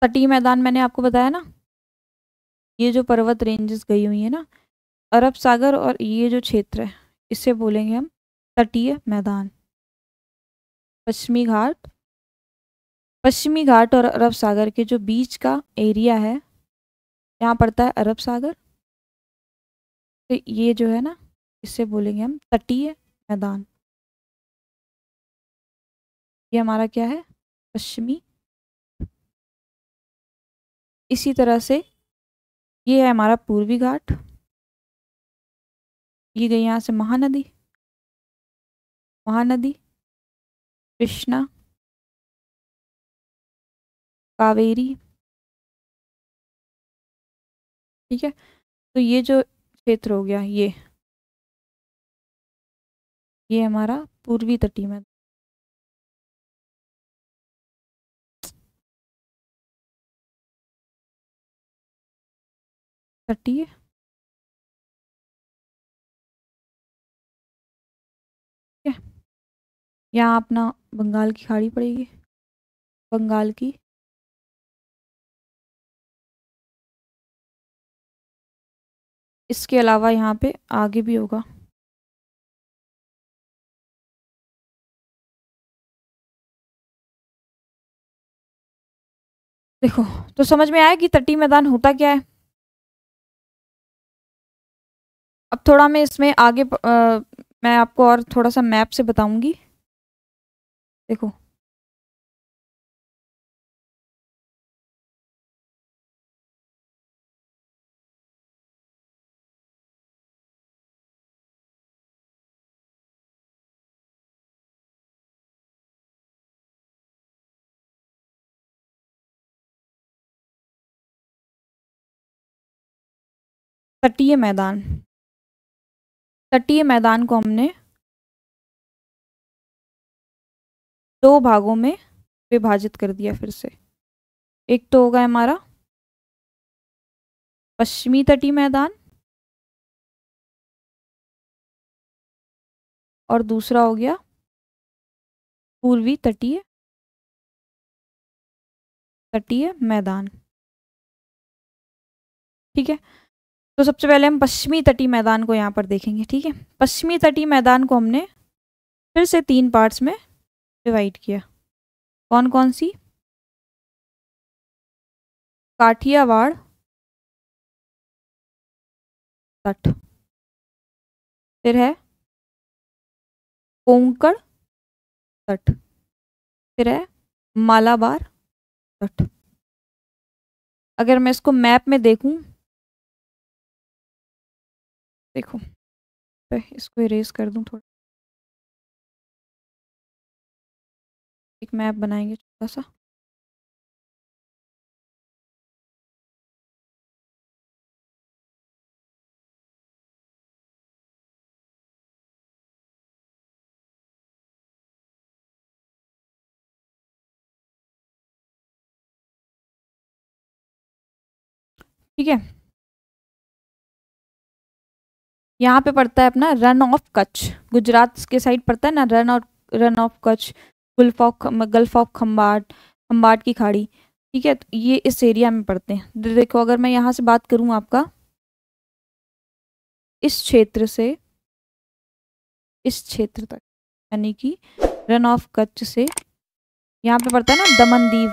तटीय मैदान मैंने आपको बताया ना, ये जो पर्वत रेंजेस गई हुई है ना, अरब सागर और ये जो क्षेत्र है इसे बोलेंगे हम तटीय मैदान। पश्चिमी घाट, पश्चिमी घाट और अरब सागर के जो बीच का एरिया है, यहाँ पड़ता है अरब सागर। तो ये जो है ना, इसे बोलेंगे हम तटीय मैदान। ये हमारा क्या है, पश्चिमी। इसी तरह से ये है हमारा पूर्वी घाट, ये गई यहाँ से महानदी, महानदी कृष्णा, कावेरी। ठीक है, तो ये जो क्षेत्र हो गया, ये हमारा पूर्वी तटीय मैदान। तटीय यहाँ अपना बंगाल की खाड़ी पड़ेगी, बंगाल की। इसके अलावा यहाँ पे आगे भी होगा। देखो, तो समझ में आया कि तटीय मैदान होता क्या है। अब थोड़ा मैं इसमें आगे मैं आपको और थोड़ा सा मैप से बताऊंगी। देखो, तटीय मैदान, तटीय मैदान को हमने दो भागों में विभाजित कर दिया फिर से। एक तो होगा हमारा पश्चिमी तटीय मैदान, और दूसरा हो गया पूर्वी तटीय तटीय मैदान। ठीक है, तो सबसे पहले हम पश्चिमी तटीय मैदान को यहाँ पर देखेंगे। ठीक है, पश्चिमी तटीय मैदान को हमने फिर से 3 पार्ट्स में डिवाइड किया। कौन कौन सी? काठियावाड़ तट, फिर है कोंकण तट, फिर है मालाबार तट। अगर मैं इसको मैप में देखूं, देखो, तो इसको इरेज कर दूं थोड़ा, एक मैप बनाएंगे छोटा सा। ठीक है, यहाँ पे पड़ता है अपना रन ऑफ कच्छ, गुजरात के साइड पड़ता है ना, Rann of Kutch, gulf of Khambhat, Khambhat की खाड़ी। ठीक है, तो ये इस एरिया में पड़ते हैं। देखो, अगर मैं यहाँ से बात करूँ आपका, इस क्षेत्र से इस क्षेत्र तक, यानी कि रन ऑफ कच्छ से यहाँ पे पड़ता है ना दमन दीव,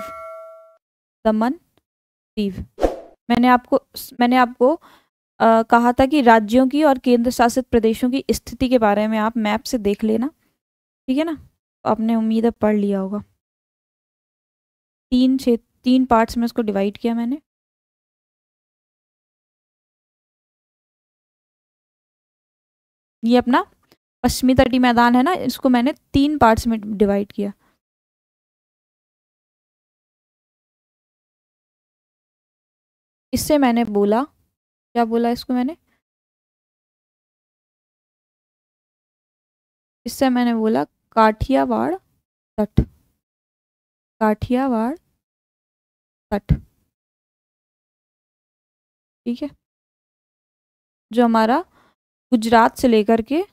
दमन दीव। मैंने आपको कहा था कि राज्यों की और केंद्र शासित प्रदेशों की स्थिति के बारे में आप मैप से देख लेना। ठीक है ना, तो आपने उम्मीद है पढ़ लिया होगा। 3 पार्ट्स में इसको डिवाइड किया मैंने। ये अपना पश्चिमी तटीय मैदान है ना, इसको मैंने 3 पार्ट्स में डिवाइड किया। इससे मैंने बोला, क्या बोला इसको मैंने? इससे मैंने बोला काठियावाड़ तट, काठियावाड़ तट। ठीक है, जो हमारा गुजरात से लेकर के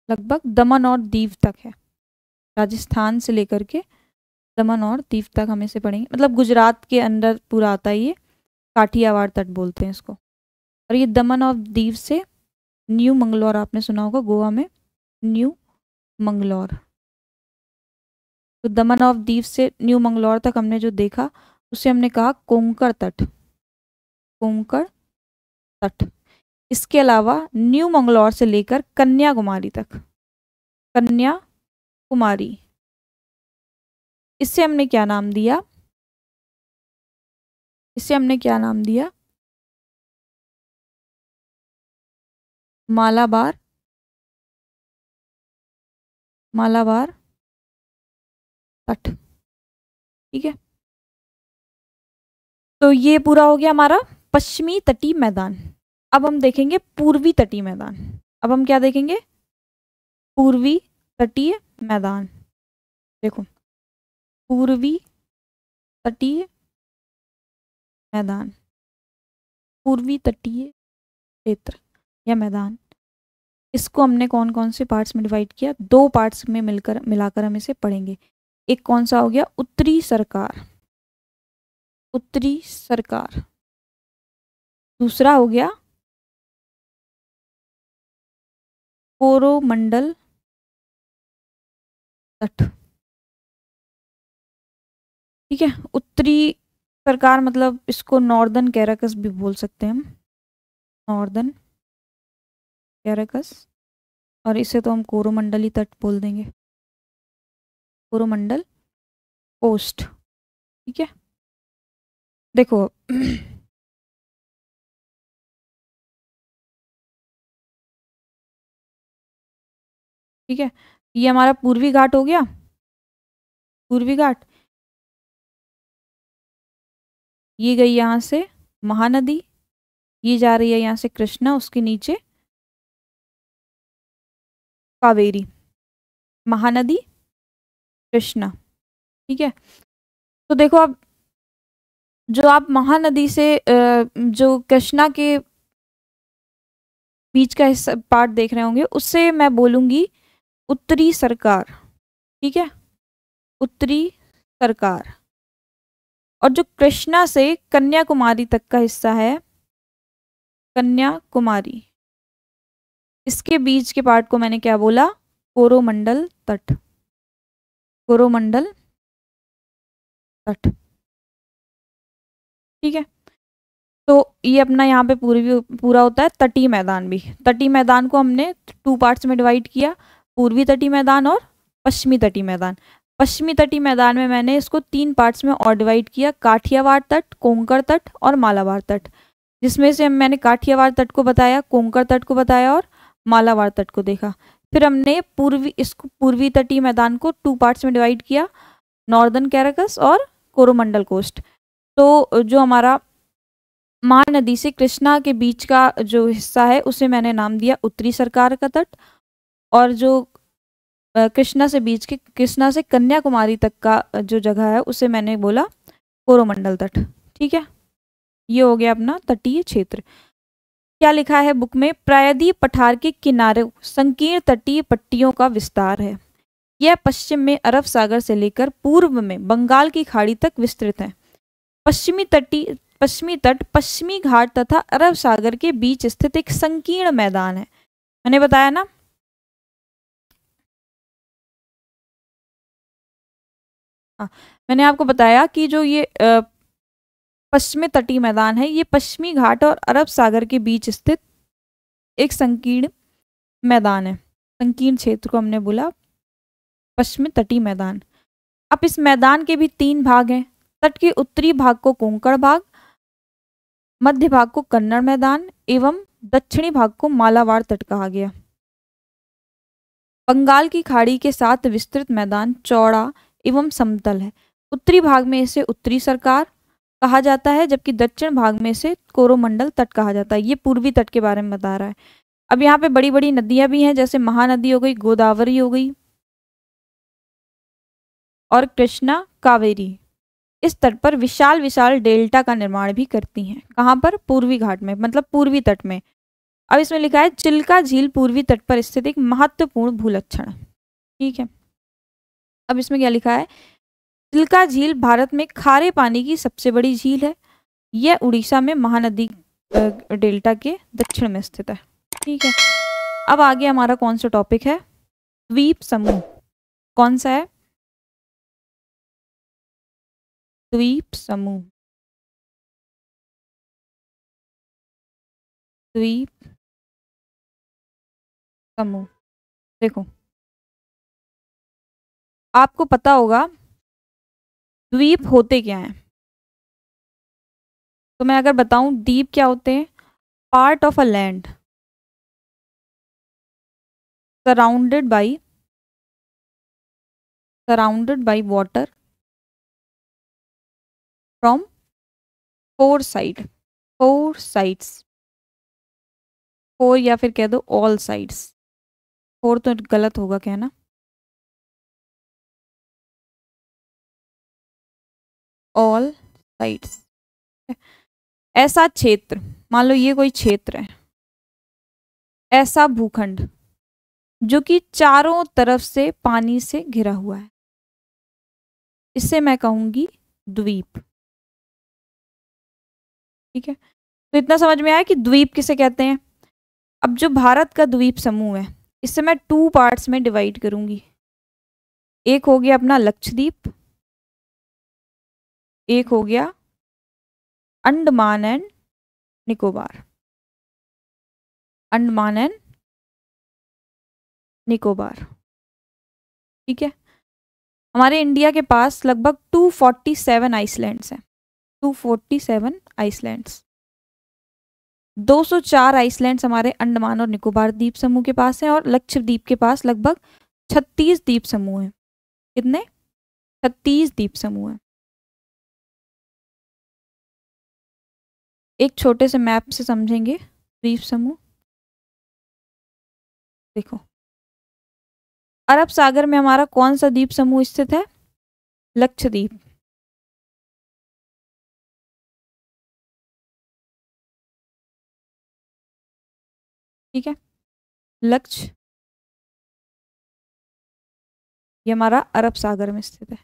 लगभग दमन और दीव तक है, राजस्थान से लेकर के दमन और दीव तक हम इसे पढ़ेंगे। मतलब गुजरात के अंदर पूरा आता है ये, काठियावाड़ तट बोलते हैं इसको। और ये दमन और दीव से न्यू मंगलौर, आपने सुना होगा गोवा में न्यू मंगलौर, तो दमन और दीव से न्यू मंगलौर तक हमने जो देखा उसे हमने कहा कोंकण तट, कोंकण तट। इसके अलावा न्यू मंगलौर से लेकर कन्याकुमारी तक, कन्याकुमारी, इससे हमने क्या नाम दिया? इसे हमने क्या नाम दिया? मालाबार, मालाबार तट। ठीक है, तो ये पूरा हो गया हमारा पश्चिमी तटीय मैदान। अब हम देखेंगे पूर्वी तटीय मैदान। अब हम क्या देखेंगे? पूर्वी तटीय मैदान। देखो, पूर्वी तटीय मैदान, पूर्वी तटीय क्षेत्र या मैदान। इसको हमने कौन कौन से पार्ट्स में डिवाइड किया, 2 पार्ट्स में मिलाकर हम इसे पढ़ेंगे। एक कौन सा हो गया, उत्तरी सरकार, उत्तरी सरकार। दूसरा हो गया कोरोमंडल तट। ठीक है, उत्तरी सरकार मतलब इसको नॉर्दर्न कैराकस भी बोल सकते हैं हम, नॉर्दर्न कैराकस। और इसे तो हम कोरोमंडली तट बोल देंगे, कोरोमंडल कोस्ट। ठीक है, देखो ठीक है, ये हमारा पूर्वी घाट हो गया, पूर्वी घाट। ये गई यहाँ से महानदी, ये जा रही है यहाँ से कृष्णा, उसके नीचे कावेरी, महानदी कृष्णा। ठीक है, तो देखो अब जो आप महानदी से जो कृष्णा के बीच का हिस्सा पार्ट देख रहे होंगे, उससे मैं बोलूंगी उत्तरी सरकार। ठीक है, उत्तरी सरकार। और जो कृष्णा से कन्याकुमारी तक का हिस्सा है, कन्याकुमारी, इसके बीच के पार्ट को मैंने क्या बोला, कोरोमंडल तट, कोरोमंडल तट। ठीक है, तो ये अपना यहाँ पे पूरा होता है तटीय मैदान भी। तटीय मैदान को हमने 2 पार्ट्स में डिवाइड किया, पूर्वी तटीय मैदान और पश्चिमी तटीय मैदान। पश्चिमी तटीय मैदान में मैंने इसको 3 पार्ट्स में और डिवाइड किया, काठियावाड़ तट, कोंकण तट और मालाबार तट। जिसमें से मैंने काठियावाड़ तट को बताया, कोंकण तट को बताया और मालाबार तट को देखा। फिर हमने पूर्वी तटीय मैदान को 2 पार्ट्स में डिवाइड किया, नॉर्दर्न कैराकस और कोरोमंडल कोस्ट। तो जो हमारा महानदी से कृष्णा के बीच का जो हिस्सा है उसे मैंने नाम दिया उत्तरी सरकार का तट, और जो कृष्णा से कन्याकुमारी तक का जो जगह है उसे मैंने बोला कोरोमंडल तट। ठीक है, ये हो गया अपना तटीय क्षेत्र। क्या लिखा है बुक में, प्रायद्वीप पठार के किनारे संकीर्ण तटीय पट्टियों का विस्तार है। यह पश्चिम में अरब सागर से लेकर पूर्व में बंगाल की खाड़ी तक विस्तृत है। पश्चिमी तट पश्चिमी घाट तथा अरब सागर के बीच स्थित एक संकीर्ण मैदान है। मैंने बताया ना, हाँ, मैंने आपको बताया कि जो ये पश्चिमी तटीय मैदान है, ये पश्चिमी घाट और अरब सागर के बीच स्थित एक संकीर्ण मैदान है। संकीर्ण क्षेत्र को हमने बोला पश्चिमी तटीय मैदान। अब इस मैदान के भी 3 भाग हैं। तट के उत्तरी भाग को कोंकण भाग, मध्य भाग को कन्नड़ मैदान एवं दक्षिणी भाग को मालाबार तट कहा गया। बंगाल की खाड़ी के साथ विस्तृत मैदान चौड़ा एवं समतल है। उत्तरी भाग में इसे उत्तरी सरकार कहा जाता है, जबकि दक्षिण भाग में इसे कोरोमंडल तट कहा जाता है। ये पूर्वी तट के बारे में बता रहा है। अब यहाँ पे बड़ी बड़ी नदियां भी हैं, जैसे महानदी हो गई, गोदावरी हो गई और कृष्णा, कावेरी। इस तट पर विशाल विशाल डेल्टा का निर्माण भी करती हैं। कहाँ पर, पूर्वी घाट में, मतलब पूर्वी तट में। अब इसमें लिखा है चिल्का झील पूर्वी तट पर स्थित एक महत्वपूर्ण भूलक्षण। ठीक है, अब इसमें क्या लिखा है, चिल्का झील भारत में खारे पानी की सबसे बड़ी झील है। यह उड़ीसा में महानदी डेल्टा के दक्षिण में स्थित है। ठीक है, अब आगे हमारा कौन सा टॉपिक है, द्वीप समूह। कौन सा है, द्वीप समूह। द्वीप समूह, देखो आपको पता होगा द्वीप होते क्या हैं। तो मैं अगर बताऊं द्वीप क्या होते हैं, part of a land surrounded by water from 4 sides, 4 या फिर कह दो ऑल साइड्स। 4 तो गलत होगा कहना, ऑल साइड्स। ऐसा क्षेत्र, मान लो ये कोई क्षेत्र है, ऐसा भूखंड, जो कि चारों तरफ से पानी से घिरा हुआ है, इससे मैं कहूंगी द्वीप। ठीक है, तो इतना समझ में आया कि द्वीप किसे कहते हैं। अब जो भारत का द्वीप समूह है, इससे मैं 2 पार्ट्स में डिवाइड करूंगी। एक हो गया अपना लक्षद्वीप, एक हो गया अंडमान एंड निकोबार। अंडमान एंड निकोबार। ठीक है, हमारे इंडिया के पास लगभग 247 आइसलैंड्स हैं। 247 आइसलैंड्स। 204 आइसलैंड्स हमारे अंडमान और निकोबार द्वीप समूह के पास हैं, और लक्षद्वीप के पास लगभग 36 द्वीप समूह हैं। कितने? 36 द्वीप समूह हैं। एक छोटे से मैप से समझेंगे द्वीप समूह। देखो, अरब सागर में हमारा कौन सा द्वीप समूह स्थित है? लक्षद्वीप। ठीक है, लक्ष्य, ये हमारा अरब सागर में स्थित है।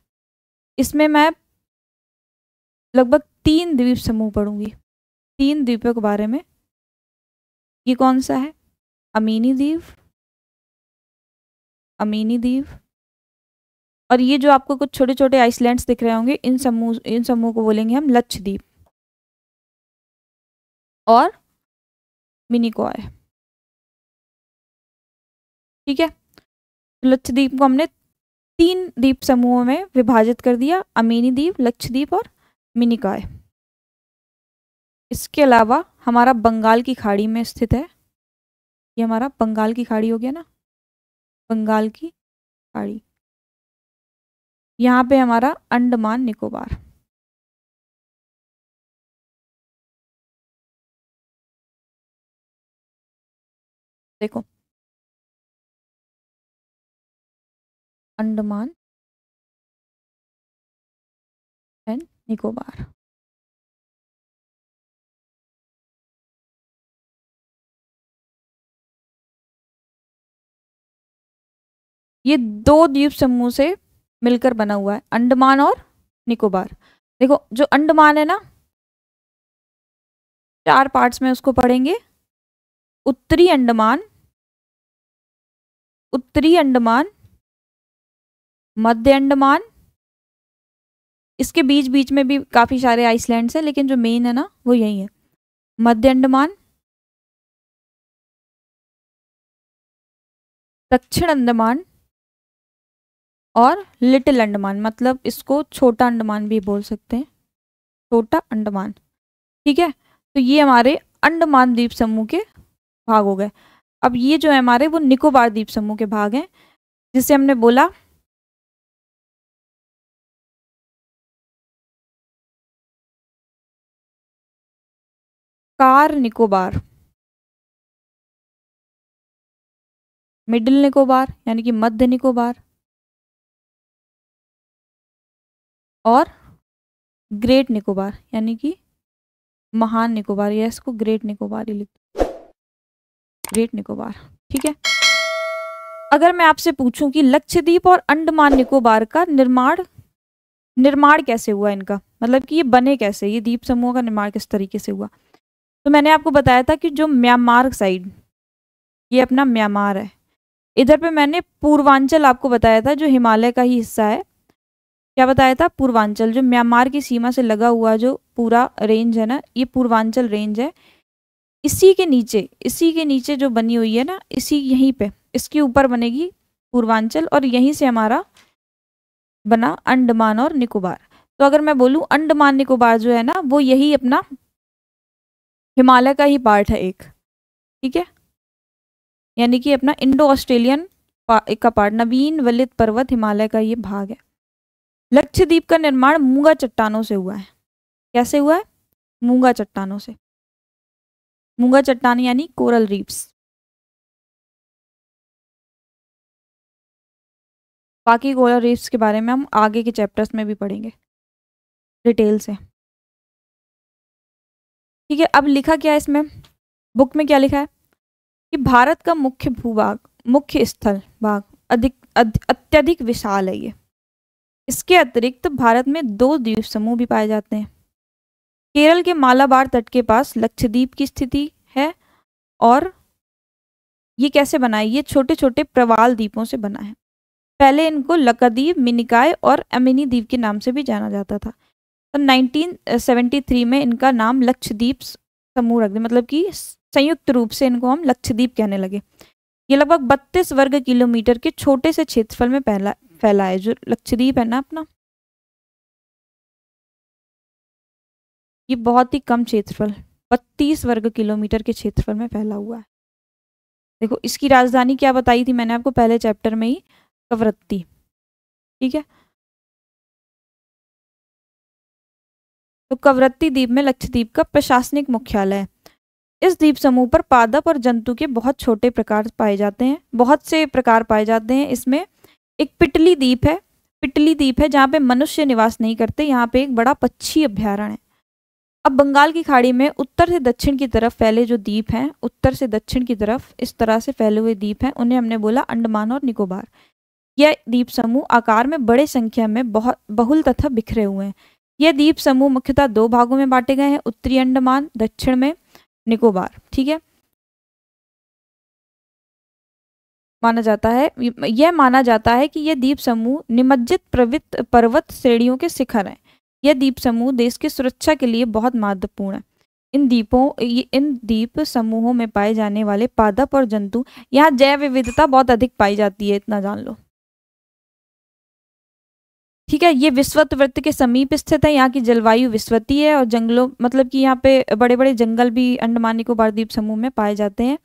इसमें मैं लगभग 3 द्वीप समूह पढ़ूंगी, 3 द्वीपों के बारे में। ये कौन सा है? अमीनी द्वीप, अमीनी द्वीप, और ये जो आपको कुछ छोटे छोटे आइसलैंड्स दिख रहे होंगे, इन समूह को बोलेंगे हम लक्षद्वीप और मिनिकॉय। ठीक है, तो लक्षद्वीप को हमने 3 द्वीप समूहों में विभाजित कर दिया, अमीनी द्वीप, लक्षद्वीप और मिनिकॉय। इसके अलावा हमारा बंगाल की खाड़ी में स्थित है। ये हमारा बंगाल की खाड़ी हो गया ना, बंगाल की खाड़ी। यहाँ पे हमारा अंडमान निकोबार। देखो, अंडमान एंड निकोबार। ये 2 द्वीप समूह से मिलकर बना हुआ है, अंडमान और निकोबार। देखो, जो अंडमान है ना, 4 पार्ट्स में उसको पढ़ेंगे। उत्तरी अंडमान, उत्तरी अंडमान, मध्य अंडमान, इसके बीच बीच में भी काफी सारे आइसलैंड्स हैं, लेकिन जो मेन है ना वो यही है, मध्य अंडमान, दक्षिण अंडमान और लिटिल अंडमान, मतलब इसको छोटा अंडमान भी बोल सकते हैं, छोटा अंडमान। ठीक है, तो ये हमारे अंडमान द्वीप समूह के भाग हो गए। अब ये जो है हमारे, वो निकोबार द्वीप समूह के भाग हैं, जिसे हमने बोला कार निकोबार, मिडिल निकोबार यानी कि मध्य निकोबार, और ग्रेट निकोबार यानी कि महान निकोबार, या इसको ग्रेट निकोबार ही लिखते, ग्रेट निकोबार। ठीक है, अगर मैं आपसे पूछूं कि लक्षद्वीप और अंडमान निकोबार का निर्माण कैसे हुआ इनका, मतलब कि ये बने कैसे, ये द्वीप समूह का निर्माण किस तरीके से हुआ, तो मैंने आपको बताया था कि जो म्यांमार साइड, ये अपना म्यांमार है, इधर पे मैंने पूर्वांचल आपको बताया था, जो हिमालय का ही हिस्सा है। क्या बताया था? पूर्वांचल, जो म्यांमार की सीमा से लगा हुआ जो पूरा रेंज है ना, ये पूर्वांचल रेंज है। इसी के नीचे जो बनी हुई है ना, इसी यहीं पे, इसके ऊपर बनेगी पूर्वांचल, और यहीं से हमारा बना अंडमान और निकोबार। तो अगर मैं बोलूं अंडमान निकोबार जो है ना, वो यही अपना हिमालय का ही पार्ट है एक। ठीक है, यानी कि अपना इंडो ऑस्ट्रेलियन का पार्ट, नवीन वलित पर्वत हिमालय का ये भाग है। लक्षद्वीप का निर्माण मूंगा चट्टानों से हुआ है। कैसे हुआ है? मूंगा चट्टानों से। मूंगा चट्टान यानी कोरल रीफ्स। बाकी कोरल रीफ्स के बारे में हम आगे के चैप्टर्स में भी पढ़ेंगे डिटेल से। ठीक है, अब लिखा क्या है इसमें, बुक में क्या लिखा है कि भारत का मुख्य भूभाग, मुख्य स्थल भाग अत्यधिक विशाल है ये। इसके अतिरिक्त भारत में 2 द्वीप समूह भी पाए जाते हैं। केरल के मालाबार तट के पास लक्षद्वीप की स्थिति है, और ये कैसे बना है? ये छोटे छोटे प्रवाल द्वीपों से बना है। पहले इनको लक्षद्वीप, मिनिकॉय और अमिनी द्वीप के नाम से भी जाना जाता था। तो 1973 में इनका नाम लक्षद्वीप समूह रख दिया, मतलब कि संयुक्त रूप से इनको हम लक्षद्वीप कहने लगे। ये लगभग 32 वर्ग किलोमीटर के छोटे से क्षेत्रफल में फैला है। जो लक्षद्वीप है ना अपना, ये बहुत ही कम क्षेत्रफल 32 वर्ग किलोमीटर के क्षेत्रफल में फैला हुआ है। देखो, इसकी राजधानी क्या बताई थी मैंने आपको पहले चैप्टर में ही, कवरत्ती। ठीक है, तो कवरत्ती द्वीप में लक्षद्वीप का प्रशासनिक मुख्यालय है। इस द्वीप समूह पर पादप और जंतु के बहुत छोटे प्रकार पाए जाते हैं, बहुत से प्रकार पाए जाते हैं। इसमें एक पिटली द्वीप है, पिटली द्वीप है जहाँ पे मनुष्य निवास नहीं करते। यहाँ पे एक बड़ा पक्षी अभ्यारण्य है। अब बंगाल की खाड़ी में उत्तर से दक्षिण की तरफ फैले जो द्वीप हैं, उत्तर से दक्षिण की तरफ इस तरह से फैले हुए द्वीप हैं, उन्हें हमने बोला अंडमान और निकोबार। यह द्वीप समूह आकार में बड़े संख्या में बहुल तथा बिखरे हुए हैं। यह द्वीप समूह मुख्यतः 2 भागों में बांटे गए हैं, उत्तरी अंडमान, दक्षिण में निकोबार। ठीक है, माना जाता है कि यह द्वीप समूह निमज्जित पर्वत श्रेणियों के शिखर हैं। यह द्वीप समूह देश की सुरक्षा के लिए बहुत महत्वपूर्ण है। इन द्वीप समूहों में पाए जाने वाले पादप और जंतु, यहाँ जैव विविधता बहुत अधिक पाई जाती है, इतना जान लो। ठीक है, ये विषुवत वृत्त के समीप स्थित है। यहाँ की जलवायु विषुवतीय है और जंगलों, मतलब कि यहाँ पे बड़े बड़े जंगल भी अंडमान निकोबार द्वीप समूह में पाए जाते हैं।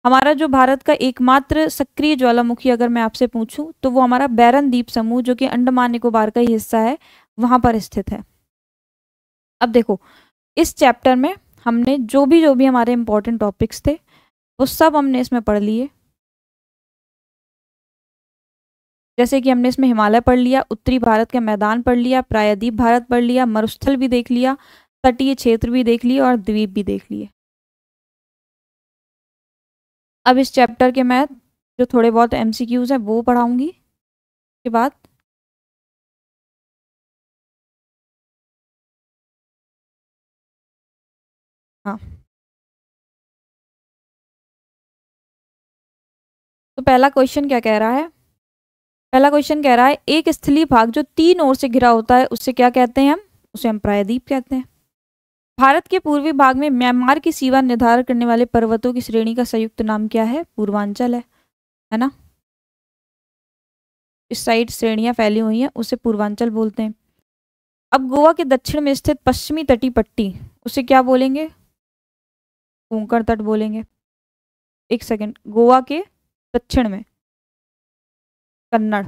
हमारा जो भारत का एकमात्र सक्रिय ज्वालामुखी अगर मैं आपसे पूछूं तो वो हमारा बैरन द्वीप समूह, जो कि अंडमान निकोबार का ही हिस्सा है, वहां पर स्थित है। अब देखो, इस चैप्टर में हमने जो भी हमारे इंपॉर्टेंट टॉपिक्स थे वो सब हमने इसमें पढ़ लिए। जैसे कि हमने इसमें हिमालय पढ़ लिया, उत्तरी भारत के मैदान पढ़ लिया, प्रायद्वीप भारत पढ़ लिया, मरुस्थल भी देख लिया, तटीय क्षेत्र भी देख लिए और द्वीप भी देख लिए। अब इस चैप्टर के मैं जो थोड़े बहुत MCQs हैं वो पढ़ाऊंगी के बाद। हाँ, तो पहला क्वेश्चन क्या कह रहा है? पहला क्वेश्चन कह रहा है एक स्थलीय भाग जो 3 ओर से घिरा होता है उससे क्या कहते हैं? उसे हम प्रायद्वीप कहते हैं। भारत के पूर्वी भाग में म्यांमार की सीमा निर्धारित करने वाले पर्वतों की श्रेणी का संयुक्त नाम क्या है? पूर्वांचल है ना। इस साइड श्रेणियां फैली हुई हैं, उसे पूर्वांचल बोलते हैं। अब गोवा के दक्षिण में स्थित पश्चिमी तटी पट्टी, उसे क्या बोलेंगे? कोंकण तट बोलेंगे। एक सेकंड, गोवा के दक्षिण में कन्नड़,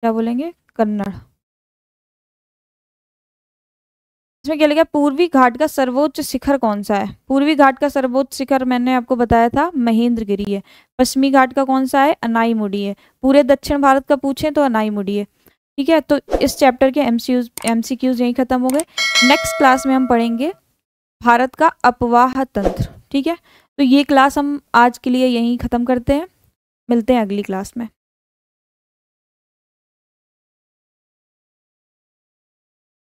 क्या बोलेंगे? कन्नड़। इसमें क्या लिखा? पूर्वी घाट का सर्वोच्च शिखर कौन सा है? पूर्वी घाट का सर्वोच्च शिखर मैंने आपको बताया था महेंद्रगिरी है। पश्चिमी घाट का कौन सा है? अनाईमुडी है। पूरे दक्षिण भारत का पूछें तो अनाईमुडी है। ठीक है, तो इस चैप्टर के MCQs यहीं खत्म हो गए। नेक्स्ट क्लास में हम पढ़ेंगे भारत का अपवाह तंत्र। ठीक है, तो ये क्लास हम आज के लिए यहीं खत्म करते हैं, मिलते हैं अगली क्लास में।